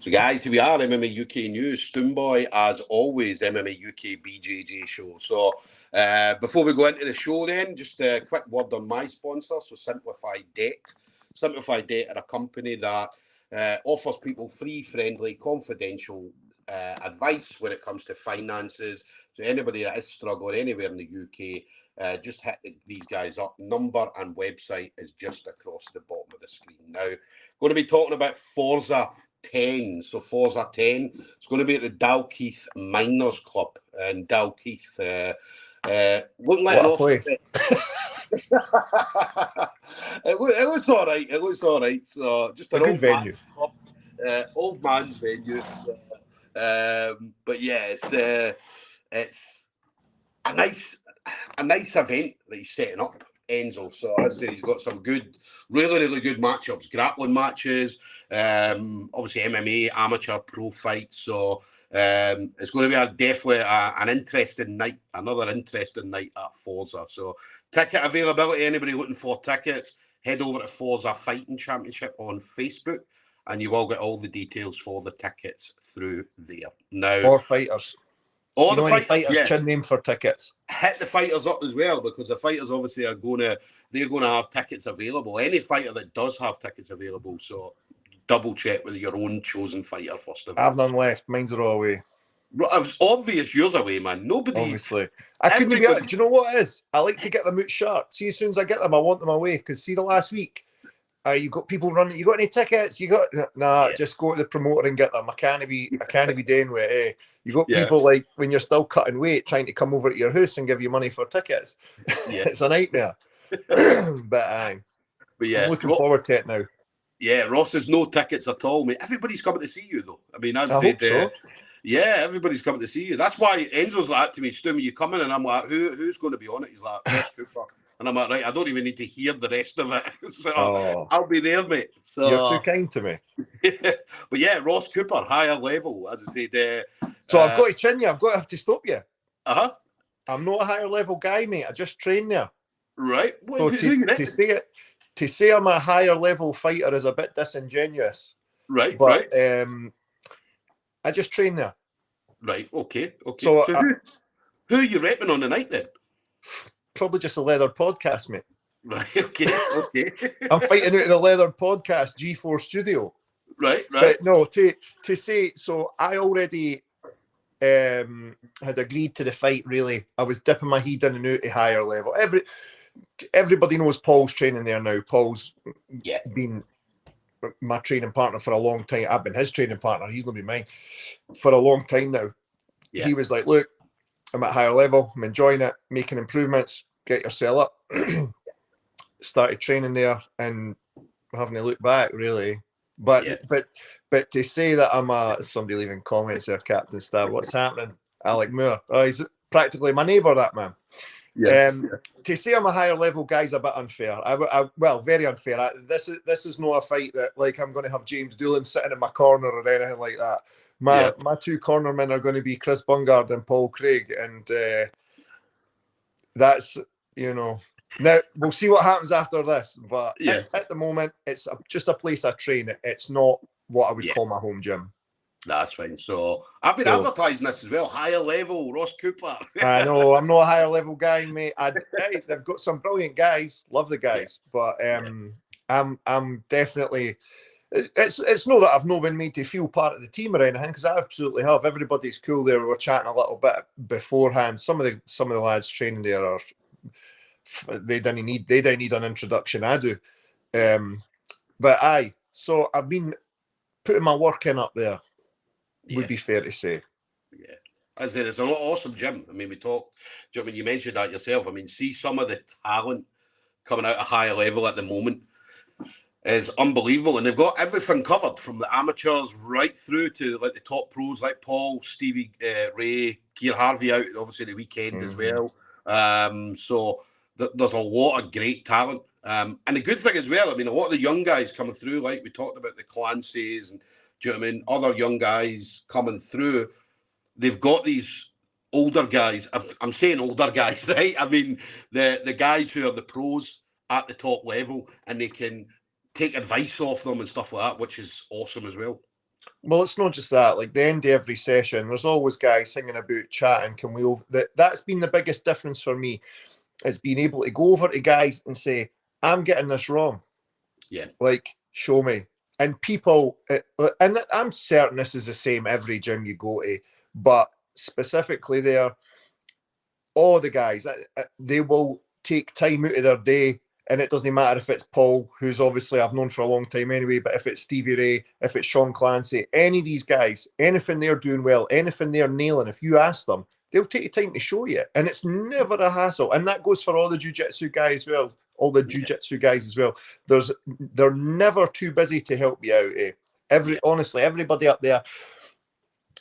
So guys, here we are, MMA UK News, Stoomboy, as always, MMA UK BJJ show. So before we go into the show then, just a quick word on my sponsor, so Simplified Debt. Simplified Debt are a company that offers people free, friendly, confidential advice when it comes to finances. So anybody that is struggling anywhere in the UK, just hit these guys up. Number and website is just across the bottom of the screen. Now, going to be talking about Forza 10. So Forza 10, it's going to be at the Dalkeith Miners Club in Dalkeith. Wouldn't let what a place. It was all right. It was all right. So just an a good old venue. Club, old man's venue. But yeah, it's a nice event that he's setting up, Enzo. So I say he's got some good, really good matchups, grappling matches, obviously MMA, amateur, pro fights. So it's going to be definitely an interesting night, another interesting night at Forza. So ticket availability, anybody looking for tickets, head over to Forza Fighting Championship on Facebook, and you will get all the details for the tickets through there. Now, or fighters. Or the fighters yeah. chin name for tickets. Hit the fighters up as well, because the fighters obviously they're going to have tickets available. Any fighter that does have tickets available, so double check with your own chosen fighter first of all. I've none left. Mine's are all away. It's obvious yours away, man. Nobody. Obviously, I couldn't be. Do you know what it is? I like to get them out sharp. See, as soon as I get them, I want them away. Because see, the last week, you got people running. You got any tickets? You got Just go to the promoter and get them. I can't be doing with it. You got people like when you're still cutting weight, trying to come over to your house and give you money for tickets. Yeah. It's a nightmare. but yeah, I'm looking forward to it now. Yeah, Ross, there's no tickets at all, mate. Everybody's coming to see you, though. I mean, I hope so. Yeah, everybody's coming to see you. That's why Enzo's like to me, Stu, you coming? And I'm like, who's going to be on it? He's like, Ross Cooper. And I'm like, right, I don't even need to hear the rest of it. So I'll be there, mate. So you're too kind to me. But yeah, Ross Cooper, higher level, as I said. So I've got to chin you. I've got to have to stop you. I'm not a higher level guy, mate. I just train there. Right. So to say I'm a higher level fighter is a bit disingenuous. Right. But I just train there. Right. Okay. So who are you repping on the night then? Probably just a Leather Podcast, mate. Right. Okay. I'm fighting out of the Leather Podcast G4 studio. Right. But no, to say, so I already had agreed to the fight. Really, I was dipping my head in and out to higher level. Everybody knows Paul's training there now. Paul's been my training partner for a long time. I've been his training partner. He's not been mine for a long time now. Yeah. He was like, look, I'm at higher level. I'm enjoying it, making improvements. Get yourself up. Started training there and having to look back, really. But to say that I'm somebody leaving comments there, Captain Star, what's happening? Alec Moore. Oh, he's practically my neighbour, that man. To say I'm a higher level guy is a bit unfair. Well, very unfair. This is not a fight that like I'm going to have James Doolan sitting in my corner or anything like that. My two cornermen are going to be Chris Bungard and Paul Craig, and that's Now we'll see what happens after this. But at the moment, it's just a place I train. It's not what I would call my home gym. That's fine. So I've been advertising this as well. Higher level, Ross Cooper. I know I'm not a higher level guy, mate. They've got some brilliant guys. Love the guys, but I'm definitely. It's not that I've not been made to feel part of the team or anything, because I absolutely have. Everybody's cool there. We were chatting a little bit beforehand. Some of the lads training there are. They didn't need an introduction. I do, but so I've been putting my work in up there. Would be fair to say. Yeah, as there is an awesome gym. I mean, you mentioned that yourself. I mean, see some of the talent coming out of higher level at the moment is unbelievable, and they've got everything covered from the amateurs right through to like the top pros like Paul, Stevie Ray, Keir Harvey out obviously the weekend as well. So there's a lot of great talent, and the good thing as well. I mean, a lot of the young guys coming through, like we talked about the Clancy's and. Do you know what I mean? Other young guys coming through, they've got these older guys. I'm saying older guys, right? I mean, the guys who are the pros at the top level, and they can take advice off them and stuff like that, which is awesome as well. Well, it's not just that. Like the end of every session, there's always guys singing about chatting. Can we over that's been the biggest difference for me, is being able to go over to guys and say, I'm getting this wrong. Yeah. Like, show me. And people, and I'm certain this is the same every gym you go to, but specifically there, all the guys, they will take time out of their day. And it doesn't matter if it's Paul, who's obviously I've known for a long time anyway, but if it's Stevie Ray, if it's Sean Clancy, any of these guys, anything they're doing well, anything they're nailing, if you ask them, they'll take the time to show you. And it's never a hassle. And that goes for all the jiu-jitsu guys as well, all the jiu-jitsu guys as well. They're never too busy to help you out. Honestly, everybody up there.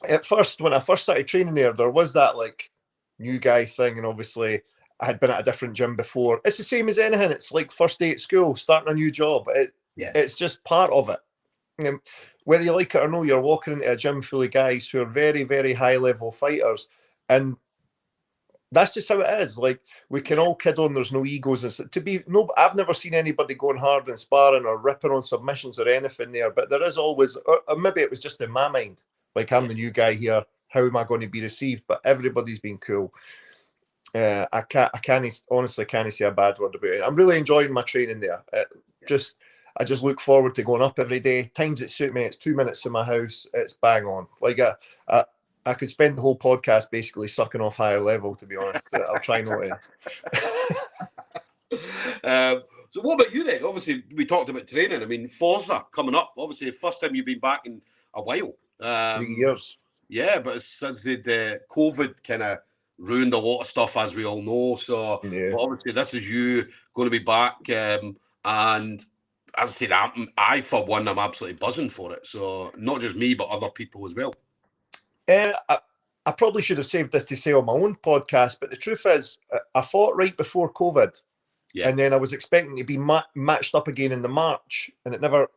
At first, when I first started training there was that like new guy thing, and obviously I had been at a different gym before. It's the same as anything. It's like first day at school, starting a new job. It's just part of it. And whether you like it or no, you're walking into a gym full of guys who are very, very high level fighters, and that's just how it is. Like we can all kid on. There's no egos, and I've never seen anybody going hard in sparring or ripping on submissions or anything there. But there is always, or maybe it was just in my mind, like I'm the new guy here. How am I going to be received? But everybody's been cool. I honestly can't say a bad word about it. I'm really enjoying my training there. I just look forward to going up every day. Times it suit me. It's 2 minutes in my house. It's bang on. Like I could spend the whole podcast basically sucking off higher level, to be honest. I'll try not to. So what about you then? Obviously, we talked about training. I mean, Forza coming up. Obviously, the first time you've been back in a while. 3 years. Yeah, but since the COVID kind of ruined a lot of stuff, as we all know. So but obviously, this is you going to be back. And as I said, I for one, I'm absolutely buzzing for it. So not just me, but other people as well. I probably should have saved this to say on my own podcast, but the truth is, I fought right before COVID, and then I was expecting to be matched up again in the March, and it never,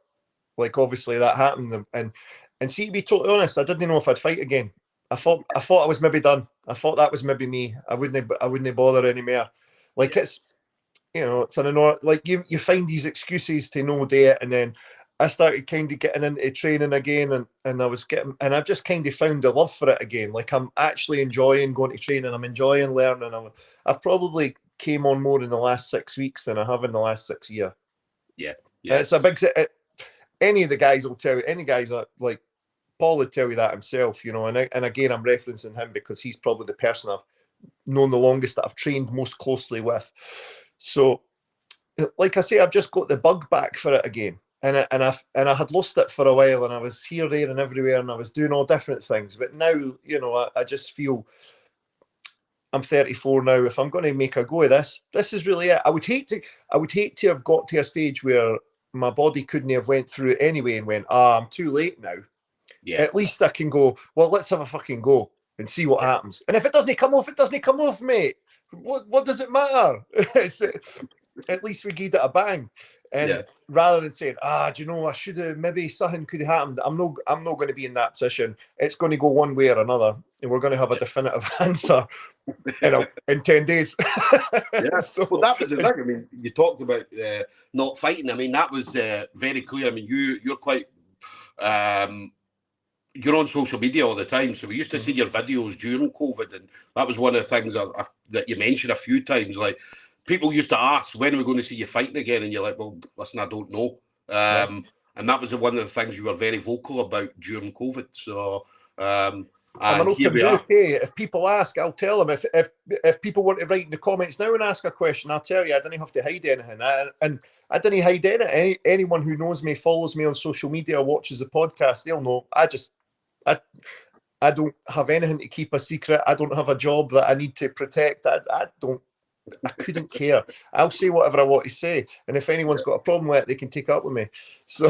like obviously that happened. And see, to be totally honest, I didn't know if I'd fight again. I thought I was maybe done. I thought that was maybe me. I wouldn't bother anymore. Like it's, it's like you find these excuses to no do it, and then I started kind of getting into training again, and I've just kind of found a love for it again. Like I'm actually enjoying going to training. I'm enjoying learning. I've probably came on more in the last 6 weeks than I have in the last 6 years. Yeah. It's a big. Any of the guys will tell you. Any guys like Paul would tell you that himself, and again, I'm referencing him because he's probably the person I've known the longest, that I've trained most closely with. So, like I say, I've just got the bug back for it again, and I had lost it for a while, and I was here, there, and everywhere, and I was doing all different things. But now, I just feel I'm 34 now. If I'm going to make a go of this is really it. I would hate to have got to a stage where my body couldn't have went through it anyway and went, I'm too late now. Yeah. At least I can go, well, let's have a fucking go and see what happens. And if it doesn't come off, it doesn't come off, mate. What does it matter? At least we gave it a bang. And rather than saying, do you know, I should have, maybe something could have happened. I'm not going to be in that position. It's going to go one way or another. And we're going to have a definitive answer in 10 days. So, well, that was the thing. I mean, you talked about not fighting. I mean, that was very clear. I mean, you're quite... you're on social media all the time, so we used to see your videos during COVID, and that was one of the things that you mentioned a few times. Like people used to ask, when are we going to see you fighting again? And you're like, well, listen, I don't know. And that was one of the things you were very vocal about during COVID. So I'm an open book. Hey, if people ask, I'll tell them. If people want to write in the comments now and ask a question, I'll tell you. I didn't have to hide anything, and I didn't hide anything. Anyone who knows me, follows me on social media, watches the podcast, they'll know. I don't have anything to keep a secret. I don't have a job that I need to protect. I couldn't care. I'll say whatever I want to say. And if anyone's got a problem with it, they can take it up with me. So,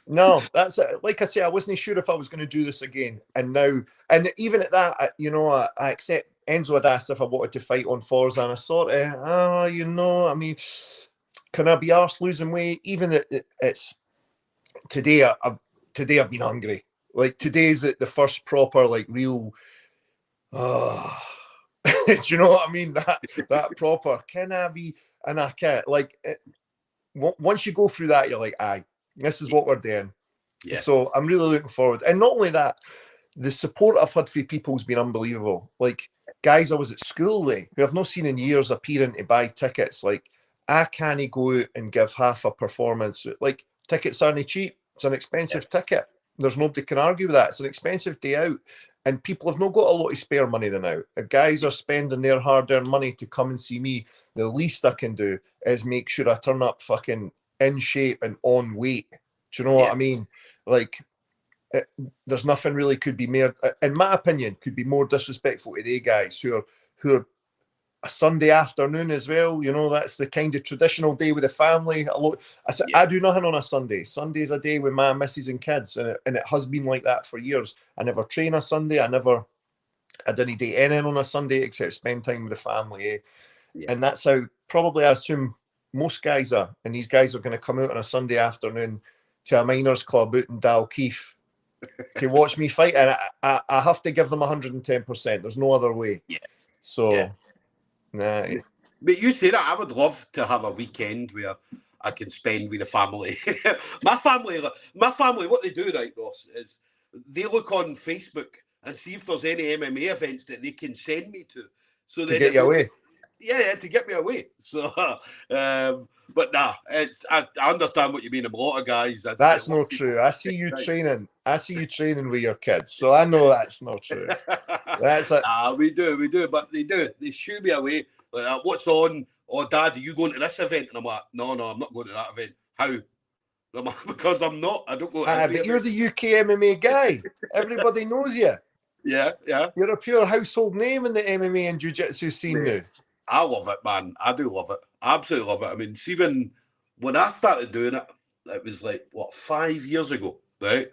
no, that's it. Like I say, I wasn't sure if I was going to do this again. And now, and even at that, I accept Enzo had asked if I wanted to fight on Forza, and I sort of, I mean, can I be arsed losing weight? Even it's today, I've been hungry. Like today's the first proper, like real, do you know what I mean? That proper, can I be, and I can't, like, once you go through that, you're like, This is what we're doing. Yeah. So I'm really looking forward. And not only that, the support I've had for people has been unbelievable. Like guys I was at school with who I've not seen in years appearing to buy tickets. Like I can't go out and give half a performance. Like tickets aren't cheap. It's an expensive ticket. There's nobody can argue with that. It's an expensive day out. And people have not got a lot of spare money than now. Guys are spending their hard-earned money to come and see me. The least I can do is make sure I turn up fucking in shape and on weight. Do you know what I mean? Like, there's nothing really could be more, in my opinion, could be more disrespectful to the guys who are a Sunday afternoon as well. You know, that's the kind of traditional day with the family. I do nothing on a Sunday. Sunday's a day with my missus and kids, and it has been like that for years. I never train a Sunday. I didn't do anything on a Sunday except spend time with the family. And that's how probably I assume most guys are. And these guys are going to come out on a Sunday afternoon to a miners club out in Dalkeith to watch me fight, and I have to give them 110%. There's no other way. So. Nah. But you say that I would love to have a weekend where I can spend with the family. my family, what they do, right, Ross, is they look on Facebook and see if there's any MMA events that they can send me to. So to get you away. Yeah, to get me away. So, but nah, I understand what you mean. A lot of guys. That's not true. I see you training. I see you training with your kids, so I know that's not true. That's it. We do, but they do. They shoo me away. Like, what's on? Oh, Dad, are you going to this event? And I'm like, no, I'm not going to that event. How? I'm like, because I'm not. I don't go. But you're the UK MMA guy. Everybody knows you. Yeah. You're a pure household name in the MMA and jiu-jitsu scene now. I love it, man. I do love it. Absolutely love it. I mean, even when I started doing it, it was like, 5 years ago, right?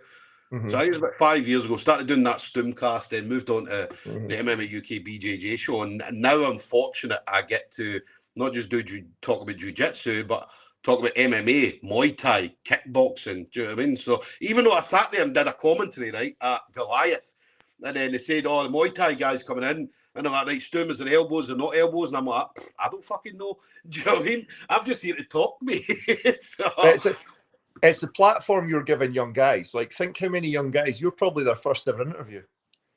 Mm-hmm. So I think it was about 5 years ago, started doing that Stoomcast, then moved on to the MMA UK BJJ show. And now I'm fortunate I get to not just talk about jiu-jitsu, but talk about MMA, Muay Thai, kickboxing. Do you know what I mean? So even though I sat there and did a commentary, right, at Goliath, and then they said, the Muay Thai guy's coming in, and I'm like, right, Stoom, is there elbows or not elbows? And I'm like, I don't fucking know. Do you know what I mean? I'm just here to talk to me. It's the platform you're giving young guys. Like, think how many young guys, you're probably their first ever interview.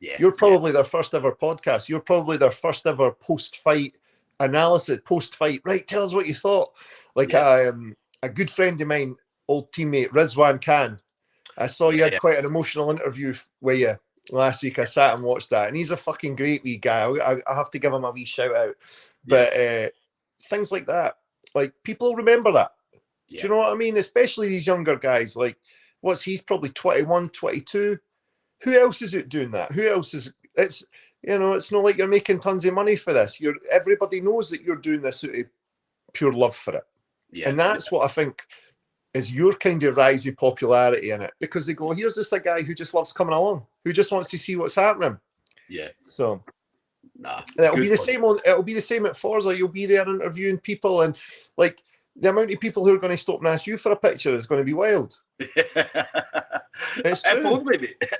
Yeah. You're probably their first ever podcast. You're probably their first ever post-fight analysis, post-fight. Right, tell us what you thought. Like, a good friend of mine, old teammate, Rizwan Khan, I saw you had quite an emotional interview with you last week. I sat and watched that, and he's a fucking great wee guy. I have to give him a wee shout out. But things like that, like, people remember that. Do you know what I mean? Especially these younger guys. Like, he's probably 21, 22. Who else is out doing that? Who else is? It's not like you're making tons of money for this. Everybody knows that you're doing this out of pure love for it. And that's what I think is your kind of rise of popularity in it, because they go, here's this a guy who just loves coming along, who just wants to see what's happening. So it'll be the same at Forza. You'll be there interviewing people, and like the amount of people who are going to stop and ask you for a picture is going to be wild. It's true.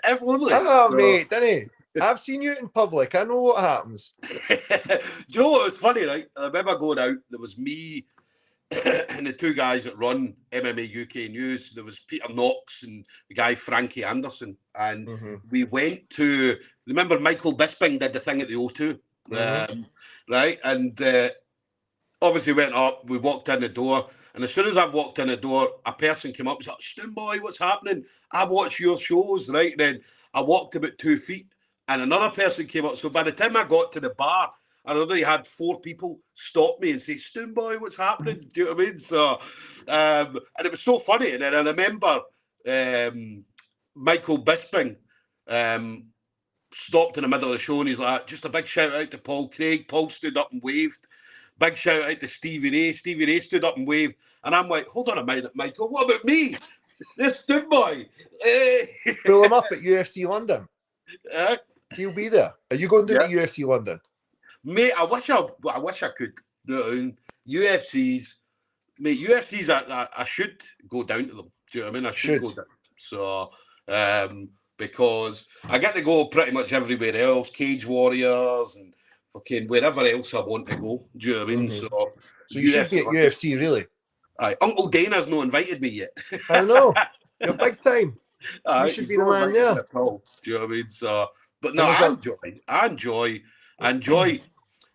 If only. Oh, mate, didn't he? I've seen you in public. I know what happens. Do you know what was funny, right? I remember going out, there was me and the two guys that run MMA UK News. There was Peter Knox and the guy Frankie Anderson. And we went to, remember Michael Bisping did the thing at the O2? Right? And obviously went up, we walked in the door. And as soon as I've walked in the door, a person came up and said, Stoomboy, what's happening? I watch your shows, right? And then I walked about 2 feet and another person came up. So by the time I got to the bar, I already had 4 people stop me and say, Stoomboy, what's happening? Do you know what I mean? So, and it was so funny. And then I remember Michael Bisping stopped in the middle of the show and he's like, just a big shout out to Paul Craig. Paul stood up and waved. Big shout out to Stevie Ray. Stevie Ray stood up and waved. And I'm like, hold on a minute, Michael. What about me? This Stoomboy. Pull him up at UFC London. He'll be there. Are you going to do it at UFC London? Mate, I wish I could do it. UFC's, mate, UFC's, I should go down to them. Do you know what I mean? I should go down. So, because I get to go pretty much everywhere else, Cage Warriors and fucking wherever else I want to go. Do you know what I mean? So you should be at UFC, really? Aye, Uncle Dana's not invited me yet. I know. You're big time. You should He's be the not man invited me there. at all. Do you know what I mean? So, but no, And there's I enjoy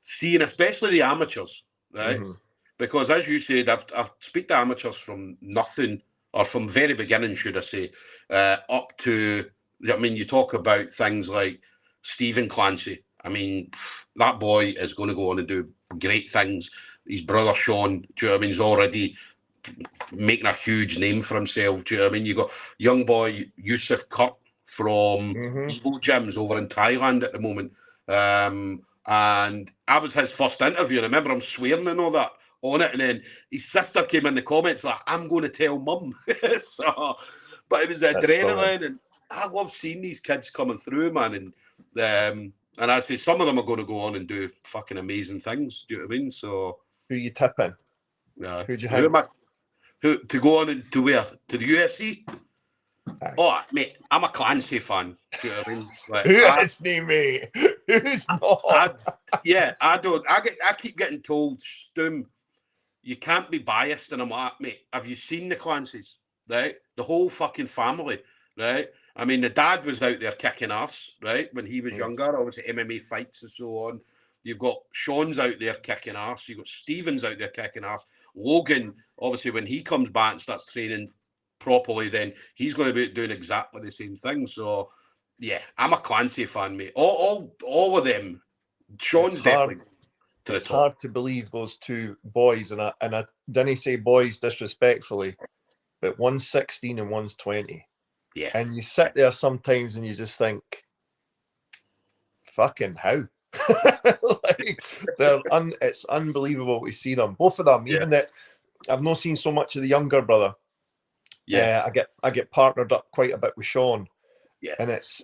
seeing, especially the amateurs, right? Mhm. Because as you said, I've speak to amateurs from nothing, or from very beginning, should I say, up to, I mean, you talk about things like Stephen Clancy. I mean, that boy is going to go on and do great things. His brother Sean, do you know what I mean, he's already making a huge name for himself. Do you know what I mean? You got young boy Yusuf Kurt from Evo Gyms over in Thailand at the moment. And I was his first interview, and I remember him swearing and all that on it. And then his sister came in the comments like, "I'm going to tell mum." So, but it was the That's adrenaline, brilliant. and I love seeing these kids coming through, man. And I say some of them are going to go on and do fucking amazing things. Do you know what I mean? So, Who you tipping? who Who'd you am think? I? Who to go on and to where? To the UFC? Aye. Oh, mate, I'm a Clancy fan. Do you know what I mean? Like, Who is me, mate? Who's not? I keep getting told, Stoom, you can't be biased, and I'm like, mate, have you seen the Clancys? Right, the whole fucking family, right? I mean, the dad was out there kicking ass, right, when he was younger, obviously MMA fights and so on. You've got Sean's out there kicking ass. You've got Stephen's out there kicking ass. Logan, obviously, when he comes back and starts training properly, then he's going to be doing exactly the same thing. So, yeah, I'm a Clancy fan, mate. All of them. Sean's definitely to the It's top. hard to believe those two boys, and I didn't say boys disrespectfully, but one's 16 and one's 20. Yeah. And you sit there sometimes and you just think, fucking how? Like, it's unbelievable to see them. Both of them, even that I've not seen so much of the younger brother. Yeah. I get partnered up quite a bit with Sean. Yeah. And it's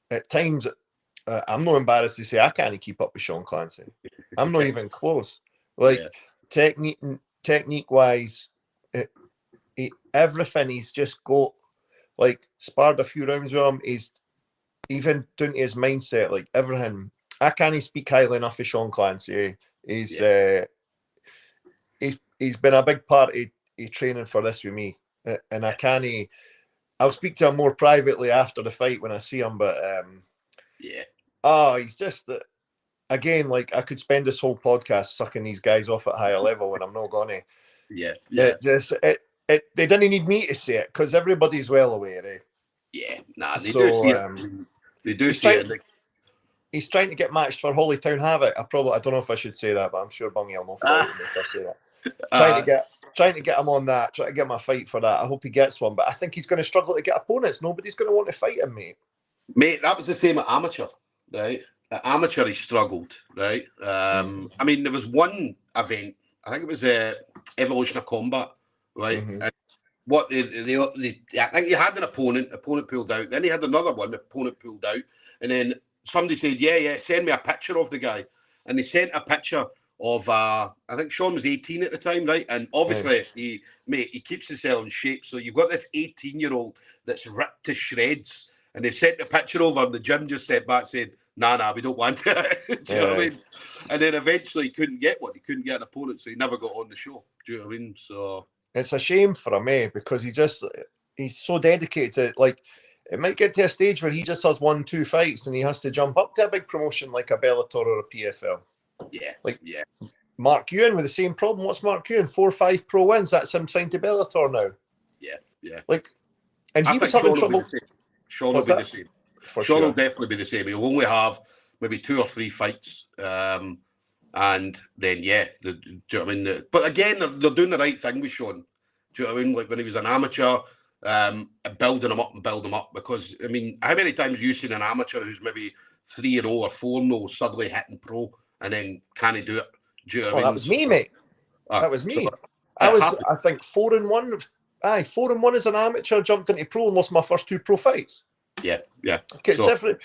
at times I'm not embarrassed to say I can't keep up with Sean Clancy. I'm not even close. Like technique wise, everything he's just got. Like sparred a few rounds with him. He's even down to his mindset. Like everything. I can't speak highly enough of Sean Clancy. He's been a big part of training for this with me, and I can't. I'll speak to him more privately after the fight when I see him. But he's just again, like I could spend this whole podcast sucking these guys off at higher level, and I'm not gonna. They didn't need me to say it because everybody's well aware. They do see it. They do see it. He's trying to get matched for Holytown Havoc. I don't know if I should say that, but I'm sure Bungie will not follow me if I say that. Trying to get him on that, trying to get him a fight for that. I hope he gets one, but I think he's going to struggle to get opponents. Nobody's going to want to fight him, mate. Mate, that was the same at amateur, right? At amateur, he struggled, right? I mean, there was one event, I think it was Evolution of Combat, right? And what I think he had an opponent pulled out, then he had another one, the opponent pulled out, and then somebody said, send me a picture of the guy. And they sent a picture of I think Sean was 18 at the time, right? And obviously he keeps himself in shape. So you've got this 18-year-old that's ripped to shreds, and they sent the picture over, and the gym just stepped back and said, nah, we don't want it. Do you know what I mean? And then eventually he couldn't get one. He couldn't get an opponent, so he never got on the show. Do you know what I mean? So it's a shame for him, because he's so dedicated to, like, it might get to a stage where he just has 1-2 fights and he has to jump up to a big promotion like a Bellator or a PFL. Mark Ewan with the same problem. What's Mark Ewan? 4 or 5 pro wins. That's him signed to Bellator now. Like, and he was having trouble. Sean will be the same. Sean will definitely be the same. He'll only have maybe 2 or 3 fights. And then, do you know what I mean? But again, they're doing the right thing with Sean. Do you know what I mean? Like when he was an amateur, building him up, because, I mean, how many times have you seen an amateur who's maybe 3-0 or 4-0 suddenly hitting pro and then can't he do it? Do you know what I mean? That was me, mate. That was me. I think 4-1. 4-1 as an amateur, jumped into pro and lost my first 2 pro fights. Okay, it's different.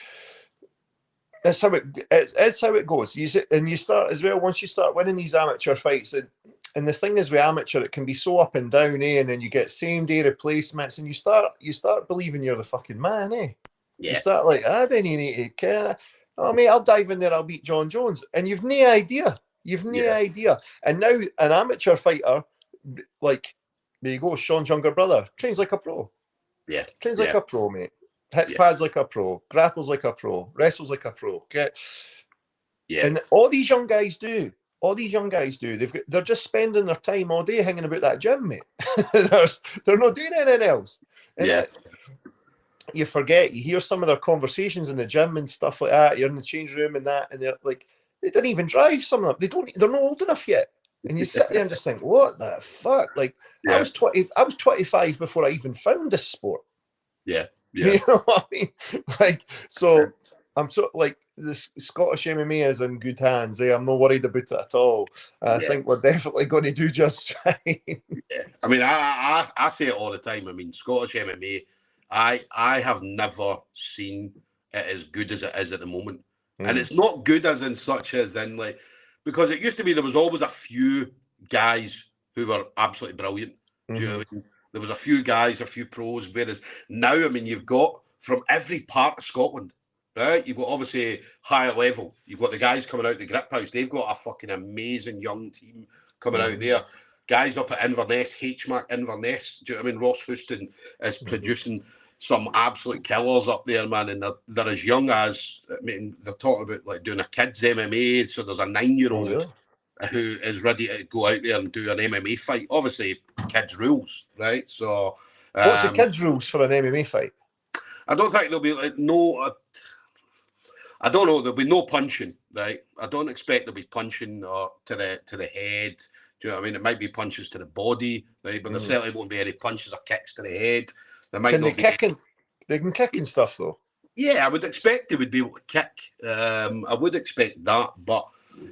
That's how it goes. You start as well once you start winning these amateur fights. And the thing is with amateur, it can be so up and down, and then you get same day replacements, and you start believing you're the fucking man, You start like, I didn't need to care. Oh, mate, I'll dive in there, I'll beat John Jones. And you've no idea. And now an amateur fighter like, there you go, Sean's younger brother, trains like a pro. Yeah. Trains like a pro, mate. Hits Yeah. pads like a pro, grapples like a pro, wrestles like a pro. Yeah. And all these young guys do. All these young guys do. They're just spending their time all day hanging about that gym, mate. They're not doing anything else. And you forget, you hear some of their conversations in the gym and stuff like that. You're in the change room and that, and they're like, they didn't even drive. Some of them, they're not old enough yet. And you sit there and just think, what the fuck? Like, I was 25 before I even found this sport. Yeah. You know what I mean? Like, so I'm so like, the Scottish MMA is in good hands. I'm not worried about it at all. I think we're definitely going to do just fine. Yeah. I mean, I say it all the time. I mean, Scottish MMA, I have never seen it as good as it is at the moment. And it's not good as in such as in like, because it used to be there was always a few guys who were absolutely brilliant. Do you know what I mean? There was a few guys, a few pros, whereas now, I mean, you've got from every part of Scotland, right? You've got obviously higher level. You've got the guys coming out the Grip House. They've got a fucking amazing young team coming out there. Guys up at Inverness, HMAC Inverness. Do you know what I mean? Ross Houston is producing some absolute killers up there, man. And they're as young as, I mean, they're talking about like doing a kids MMA. So there's a 9-year-old who is ready to go out there and do an MMA fight. Obviously, kids rules, right? So, what's the kids rules for an MMA fight? I don't think there'll be like I don't know. There'll be no punching, right? I don't expect there'll be punching or to the head. Do you know what I mean? It might be punches to the body, right? But there certainly won't be any punches or kicks to the head. There might not be. They can kick and stuff though. Yeah, I would expect they would be able to kick. I would expect that, but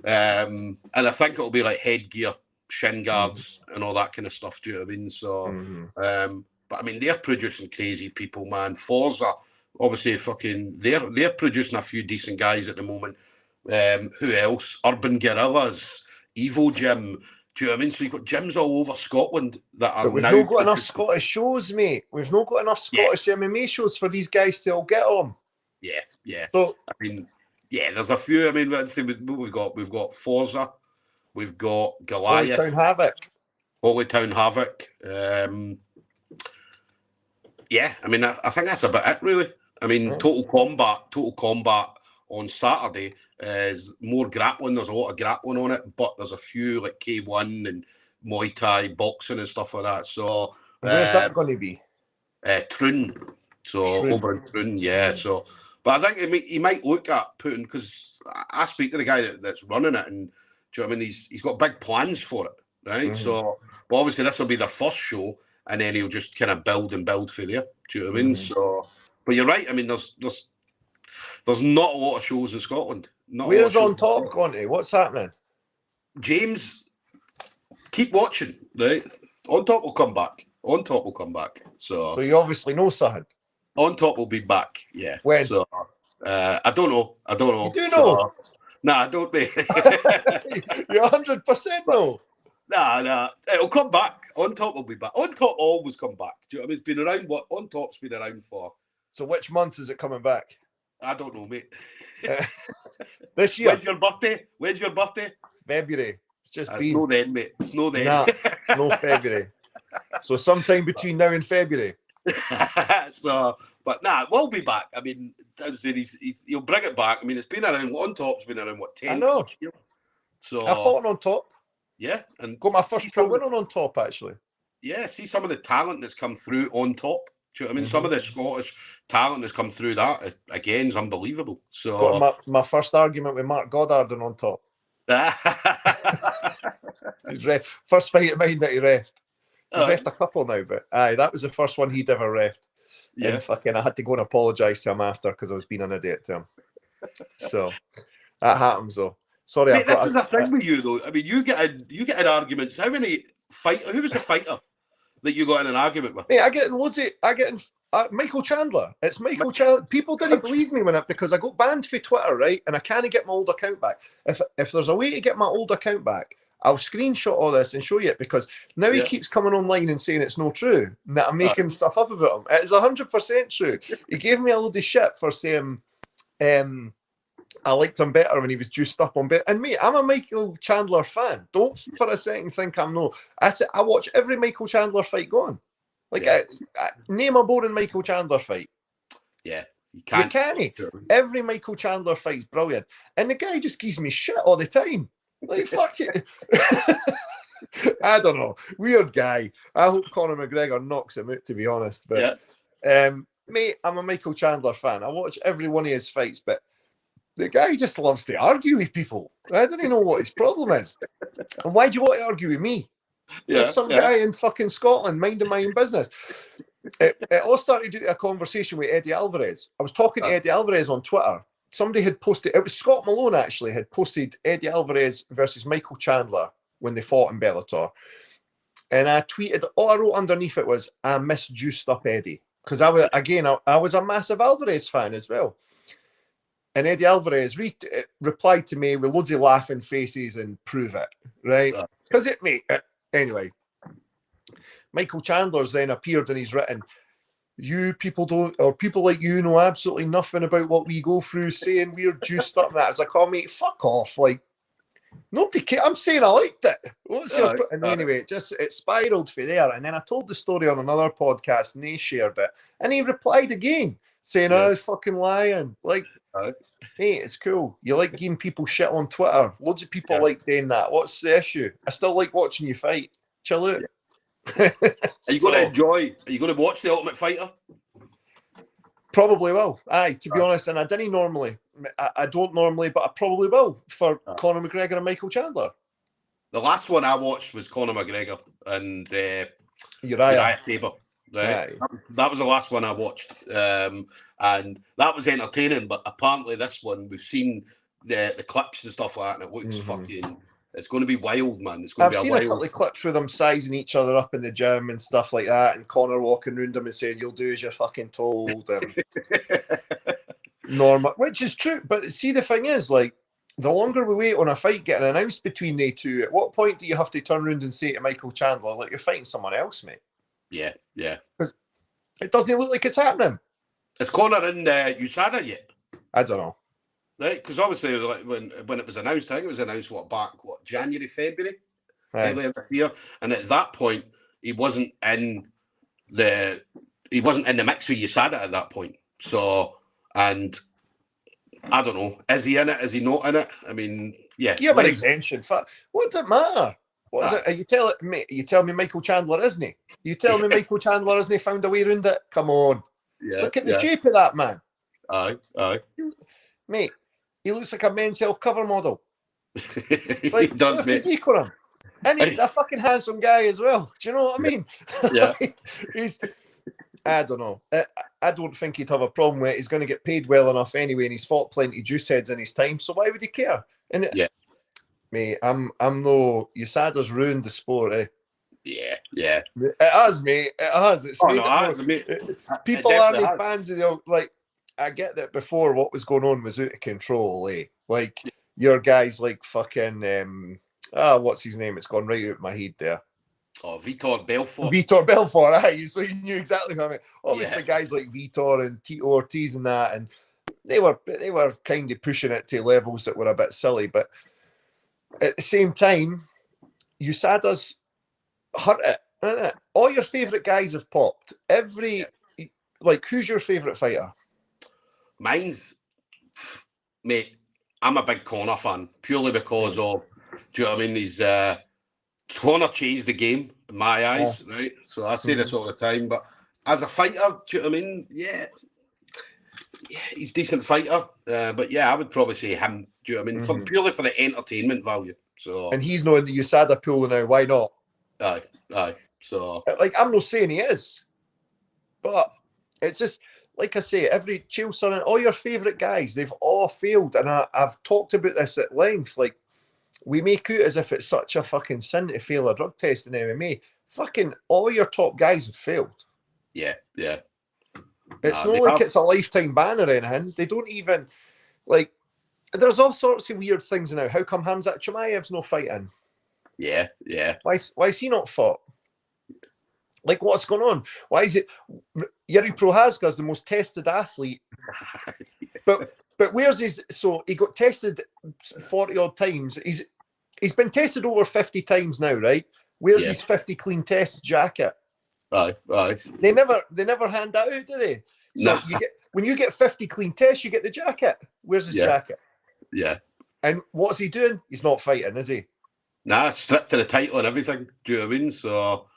and I think it'll be like headgear, shin guards, and all that kind of stuff. Do you know what I mean? So, but I mean, they're producing crazy people, man. Forza, obviously, fucking, they're producing a few decent guys at the moment. Who else? Urban Guerrillas, Evo Gym. Do you know what I mean? So you've got gyms all over Scotland that are. But we've not got enough Scottish shows, mate. We've not got enough Scottish MMA shows for these guys to all get on. Yeah. So I mean, yeah, there's a few. I mean, let's see what we've got. We've got Forza, we've got Goliath, Holytown Havoc. Yeah, I mean, I think that's about it, really. I mean, Total Combat on Saturday is more grappling. There's a lot of grappling on it, but there's a few like K1 and Muay Thai boxing and stuff like that. So where's that going to be? Troon. So over in Troon, yeah. So, but I think he might look at putting, because I speak to the guy that's running it, and do you know what I mean? He's got big plans for it, right? So, well, obviously this will be their first show, and then he'll just kind of build for there. Do you know what I mean? So, but you're right. I mean, there's not a lot of shows in Scotland. Where's On Top going to? What's happening? James, keep watching, right? On Top will come back. So you obviously know something. On Top will be back. Yeah. When? So I don't know. You do know? Nah, I don't, mate. You 100% know. Nah. It'll come back. On Top will be back. On Top always come back. Do you know what I mean? It's been around. What On Top's been around for? So which month is it coming back? I don't know, mate. This year. When's your birthday? February. It's just been. It's no then, mate. It's no then. Nah, it's no February. So sometime between now and February. So, but nah, we'll be back. I mean, as I said, he'll bring it back. I mean, it's been around. On Top's been around what 10? I know. Years? So I fought On Top. Yeah, and got my first pro win on Top actually. Yeah, see some of the talent that's come through On Top. Do you know what I mean? Some of the Scottish talent that's come through that again is unbelievable. So got my first argument with Mark Goddard on Top. He's first fight of mine that he refed. He's refed a couple now, but that was the first one he'd ever refed. Yeah. And fucking I had to go and apologise to him after because I was being an idiot to him. So that happens though. Sorry, mate, this is a thing with you though. I mean, you get in arguments. How many who was the fighter that you got in an argument with? Mate, I get in Michael Chandler. It's Michael Chandler. People didn't believe me because I got banned for Twitter, right? And I can't get my old account back. If there's a way to get my old account back, I'll screenshot all this and show you it, because now he keeps coming online and saying it's not true, and that I'm making stuff up about him. It is 100% true. He gave me a load of shit for saying I liked him better when he was juiced up on bit. And mate, I'm a Michael Chandler fan. Don't for a second think I'm no. I watch every Michael Chandler fight going. Like, Yeah. name a boring Michael Chandler fight. Yeah, you You can't. can't. Every Michael Chandler fight's brilliant. And the guy just gives me shit all the time. Like, fuck it. I don't know. Weird guy. I hope Conor McGregor knocks him out, to be honest. But, mate, I'm a Michael Chandler fan. I watch every one of his fights, but the guy just loves to argue with people. I don't even know what his problem is. And why do you want to argue with me? There's some guy in fucking Scotland minding my own business. It all started due to a conversation with Eddie Alvarez. I was talking to Eddie Alvarez on Twitter. Somebody had posted, it was Scott Malone actually, had posted Eddie Alvarez versus Michael Chandler when they fought in Bellator. And I tweeted, all I wrote underneath it was, I miss juiced up Eddie. Because I was a massive Alvarez fan as well. And Eddie Alvarez replied to me with loads of laughing faces and prove it, right? Because anyway, Michael Chandler's then appeared and he's written, you people don't, or people like you know absolutely nothing about what we go through, saying we're juiced up and that. I was like, oh mate, fuck off. Like, nobody cares. I'm saying I liked it. What's your and anyway, it spiraled for there. And then I told the story on another podcast and they shared it. And he replied again, saying, I was fucking lying. Like, hey, it's cool. You like giving people shit on Twitter. Loads of people like doing that. What's the issue? I still like watching you fight. Chill out. Are you going to enjoy? Are you going to watch The Ultimate Fighter? Probably will. Aye, to be honest, and I didn't normally. I don't normally, but I probably will for Conor McGregor and Michael Chandler. The last one I watched was Conor McGregor and Uriah Faber. Right? That was the last one I watched, and that was entertaining. But apparently, this one we've seen the clips and stuff like that, and it looks fucking. It's going to be wild, man. It's going to be I've seen a couple of clips with them sizing each other up in the gym and stuff like that, and Conor walking around them and saying, "You'll do as you're fucking told." Normal, which is true. But see, the thing is, like, the longer we wait on a fight getting announced between they two, at what point do you have to turn around and say to Michael Chandler, "Like, you're fighting someone else, mate"? Yeah. Because it doesn't look like it's happening. Is Conor in USADA yet? I don't know. Right, because obviously, like, when it was announced, I think it was announced January, February, earlier this year, and at that point, he wasn't in the mix with USADA at that point. So, and I don't know, is he in it? Is he not in it? I mean, yeah, give an exemption. What does it matter? What is it? You tell me Michael Chandler isn't he? You tell me Michael Chandler isn't he found a way around it? Come on, look at the shape of that man. Aye, mate. He looks like a Men's Health cover model. Like, he does, mate. Physique on him. And he's a fucking handsome guy as well. Do you know what I mean? Yeah. I don't know. I don't think he'd have a problem with it. He's going to get paid well enough anyway, and he's fought plenty of juice heads in his time, so why would he care? And mate, I'm no... USADA's ruined the sport, eh? Yeah. It has, mate. It has. It's mate. People aren't fans of the... Like, I get that before what was going on was out of control, eh? Like, your guys like fucking, what's his name? It's gone right out of my head there. Oh, Vitor Belfort. Aye. So you knew exactly what I mean. Obviously, guys like Vitor and Tito Ortiz and that, and they were kind of pushing it to levels that were a bit silly. But at the same time, USADA's hurt it, isn't it? All your favourite guys have popped. Like, who's your favourite fighter? Mine's, mate, I'm a big Conor fan, purely because of, do you know what I mean? He's, Conor changed the game in my eyes, right? So I say this all the time, but as a fighter, do you know what I mean? Yeah, he's a decent fighter. But yeah, I would probably say him, do you know what I mean? Purely for the entertainment value. So, and he's not in the USADA pool now, why not? Aye. So, like, I'm not saying he is, but it's just, like I say, every Chael Sonnen, all your favourite guys, they've all failed. And I've talked about this at length. Like, we make out as if it's such a fucking sin to fail a drug test in MMA. Fucking all your top guys have failed. Yeah. It's not like it's a lifetime ban or anything. They don't even, like, there's all sorts of weird things now. How come Khamzat Chimaev's no fighting? Yeah. Why is he not fought? Like, what's going on? Why is it Yuri Prohaska's the most tested athlete, but But where's his? So he got tested 40 odd times. He's been tested over 50 times now, right? Where's his 50 clean tests jacket? Aye. They never hand that out, do they? So Nah. when you get 50 clean tests, you get the jacket. Where's his jacket? Yeah. And what's he doing? He's not fighting, is he? Nah, stripped to the title and everything. Do you know what I mean? So,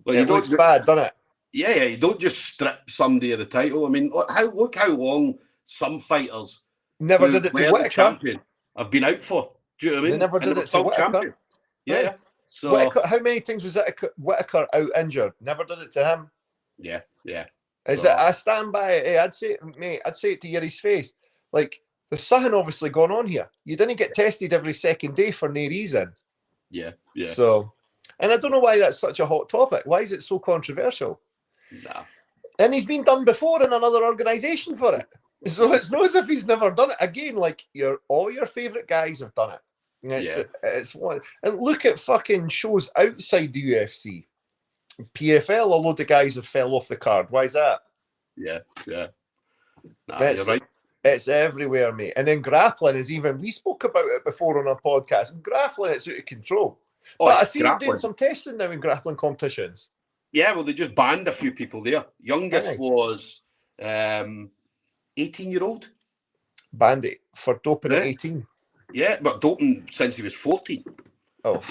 like, it looks bad, doesn't it? Yeah, you don't just strip somebody of the title. I mean, look how long some fighters never did it to Whitaker. Champion have been out for. Do you know what I mean? They never did it to Whitaker. Champion. Yeah. So Whitaker, how many times was Whitaker out injured? Never did it to him. Yeah. I stand by it. Hey, I'd say it to Yuri's face. Like, there's something obviously going on here. You didn't get tested every second day for no reason. Yeah. So, and I don't know why that's such a hot topic. Why is it so controversial? Nah. And he's been done before in another organisation for it. So it's not as if he's never done it. Again, like all your favourite guys have done it. It's one. And look at fucking shows outside the UFC. PFL, a load of guys have fell off the card. Why is that? Yeah. Nah, you're right. It's everywhere, mate. And then grappling is even, we spoke about it before on our podcast, and grappling, it's out of control. But I see him doing some testing now in grappling competitions. Yeah, well, they just banned a few people there. Youngest was 18-year-old. Banned it for doping at 18. Yeah, but doping since he was 14. Oh.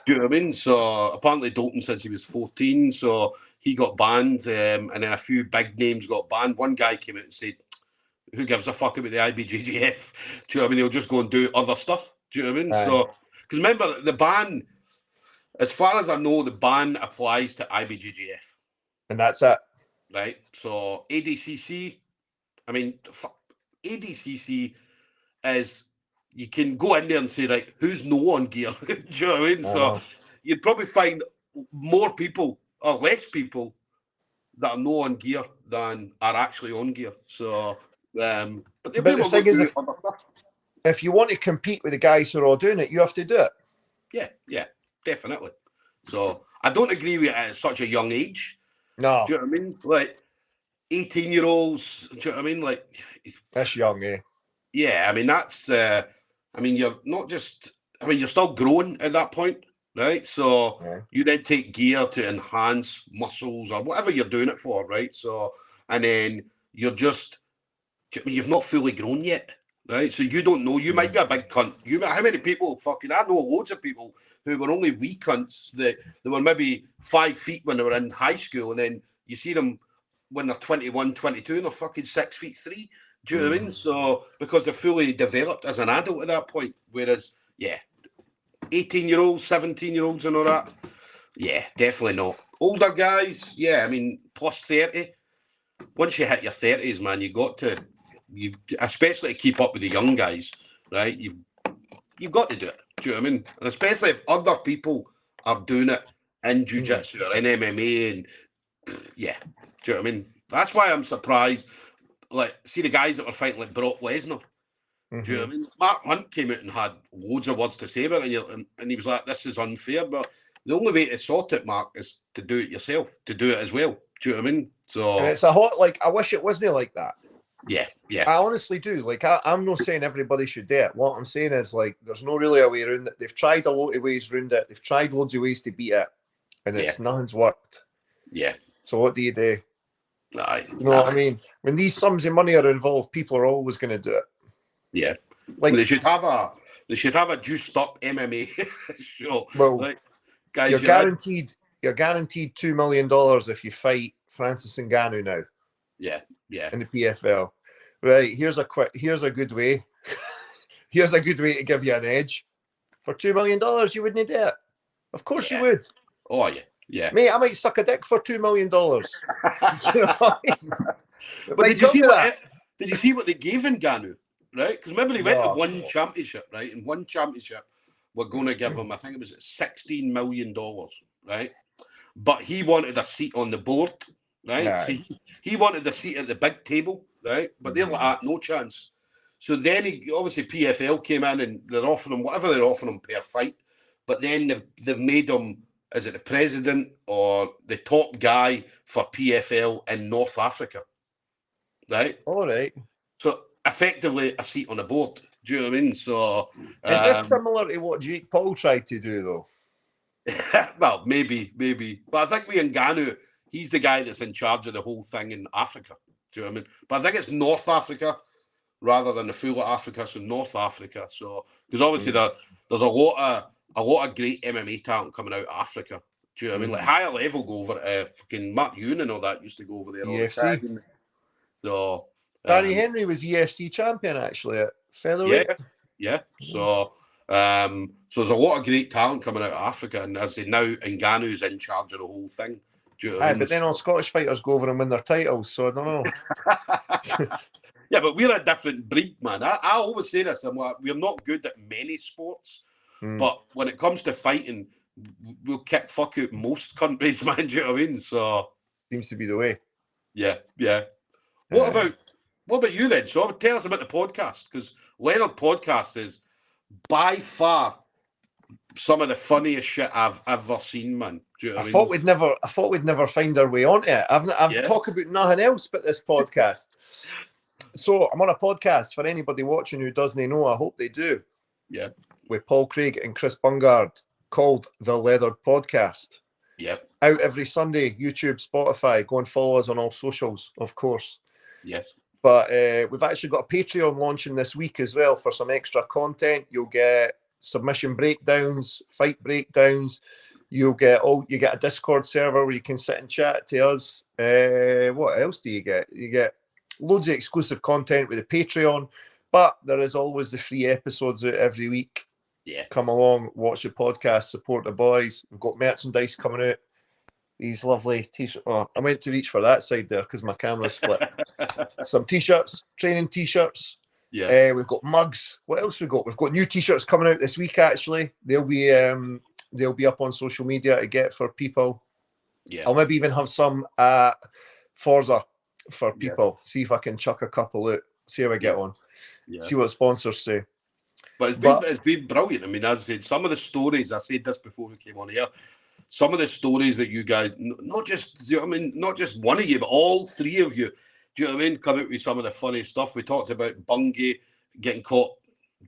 Do you know what I mean? So apparently doping since he was 14. So he got banned, and then a few big names got banned. One guy came out and said, who gives a fuck about the IBJJF? Do you know what I mean? He'll just go and do other stuff. Do you know what I mean? So, because remember, the ban, as far as I know, the ban applies to IBJJF. And that's it. Right? So, ADCC, I mean, ADCC is, you can go in there and say, right, who's no on gear? Do you know what I mean? So, you'd probably find more people or less people that are no on gear than are actually on gear. So, but the thing is, if you want to compete with the guys who are all doing it, you have to do it. Yeah, definitely. So I don't agree with it at such a young age. No. Do you know what I mean? Like 18-year-olds, do you know what I mean? Like, that's young, eh? Yeah, I mean, that's, I mean, you're not just, I mean, you're still growing at that point, right? So you then take gear to enhance muscles or whatever you're doing it for, right? So, and then you're just, you've not fully grown yet, right? So you don't know. You might be a big cunt. How many people I know loads of people who were only wee cunts. They were maybe 5 feet when they were in high school, and then you see them when they're 21, 22, and they're fucking 6'3". Do you know what I mean? So because they're fully developed as an adult at that point. Whereas, 18-year-olds, 17-year-olds and all that, definitely not. Older guys, I mean, plus 30. Once you hit your 30s, man, you especially to keep up with the young guys, right? You've got to do it. Do you know what I mean? And especially if other people are doing it in jiu-jitsu or in MMA, and do you know what I mean? That's why I'm surprised. Like, see the guys that were fighting like Brock Lesnar. Do you know what I mean? Mark Hunt came out and had loads of words to say about it, and he was like, "This is unfair." But the only way to sort it, Mark, is to do it yourself, to do it as well. Do you know what I mean? So, and it's a hot, like, I wish it wasn't like that. Yeah. I honestly do. Like, I'm not saying everybody should do it. What I'm saying is, like, there's no really a way around it. They've tried a lot of ways around it. They've tried loads of ways to beat it, and nothing's worked. Yeah. So what do you do? You know what I mean? When these sums of money are involved, people are always going to do it. Yeah. Like, they should have a juiced up MMA show. Well, like, guys, you're guaranteed $2 million if you fight Francis Ngannou now. Yeah. In the PFL. Right, here's a good way. Here's a good way to give you an edge. For $2 million, you wouldn't do it. Of course you would. Oh, yeah. Mate, I might suck a dick for $2 million. Do you know what I mean? But did you see what they gave Ngannou? Right? Because remember, he went to one championship, right? And one championship, we're going to give him, I think it was $16 million, right? But he wanted a seat on the board, right? So he wanted a seat at the big table, right? But they're like, no chance. So then obviously PFL came in and they're offering him whatever they're offering him per fight. But then they've made him, is it the president or the top guy for PFL in North Africa, right? All right. So effectively a seat on the board. Do you know what I mean? So, Is this similar to what Jake Paul tried to do, though? well, maybe. But I think with Ngannou, he's the guy that's in charge of the whole thing in Africa. Do you know what I mean? But I think it's North Africa rather than the full of Africa, so North Africa. So, because obviously there's a lot of great MMA talent coming out of Africa. Do you know what I mean? Like higher level go over fucking Matt Yoon and all that used to go over there all the UFC. time. So Danny Henry was UFC champion actually at featherweight. Yeah. So there's a lot of great talent coming out of Africa, and as they now Ngannou's in charge of the whole thing. Do you know what I mean? But then all Scottish fighters go over and win their titles, so I don't know. Yeah, but we're a different breed, man. I always say this. I'm like, we're not good at many sports, but when it comes to fighting, we'll kick fuck out most countries, man. Do you know what I mean? So seems to be the way. Yeah. What about you then? So tell us about the podcast, because Leonard Podcast is by far some of the funniest shit I've ever seen, man. Do you know what I mean? I thought we'd never find our way onto it. I've talked about nothing else but this podcast. So I'm on a podcast for anybody watching who doesn't know. I hope they do. Yeah. With Paul Craig and Chris Bungard, called The Leathered Podcast. Yep. Out every Sunday, YouTube, Spotify. Go and follow us on all socials, of course. Yes. But we've actually got a Patreon launching this week as well for some extra content. You'll get submission breakdowns, fight breakdowns. You get a Discord server where you can sit and chat to us. What else do you get? You get loads of exclusive content with the Patreon, but there is always the free episodes out every week. Yeah. Come along, watch the podcast, support the boys. We've got merchandise coming out. These lovely t-shirts. Oh, I went to reach for that side there because my camera's flipped. Some t-shirts, training t-shirts. Yeah. We've got mugs. What else we got? We've got new t-shirts coming out this week. Actually, they'll be up on social media to get for people. Yeah. I'll maybe even have some Forza for people. See if I can chuck a couple out. See how I get on. Yeah. See what sponsors say. But it's been brilliant. I mean, as I said, some of the stories, I said this before we came on here, some of the stories that you guys, not just, you know what I mean, not just one of you, but all three of you, do you know what I mean, come out with some of the funny stuff. We talked about Bungie getting caught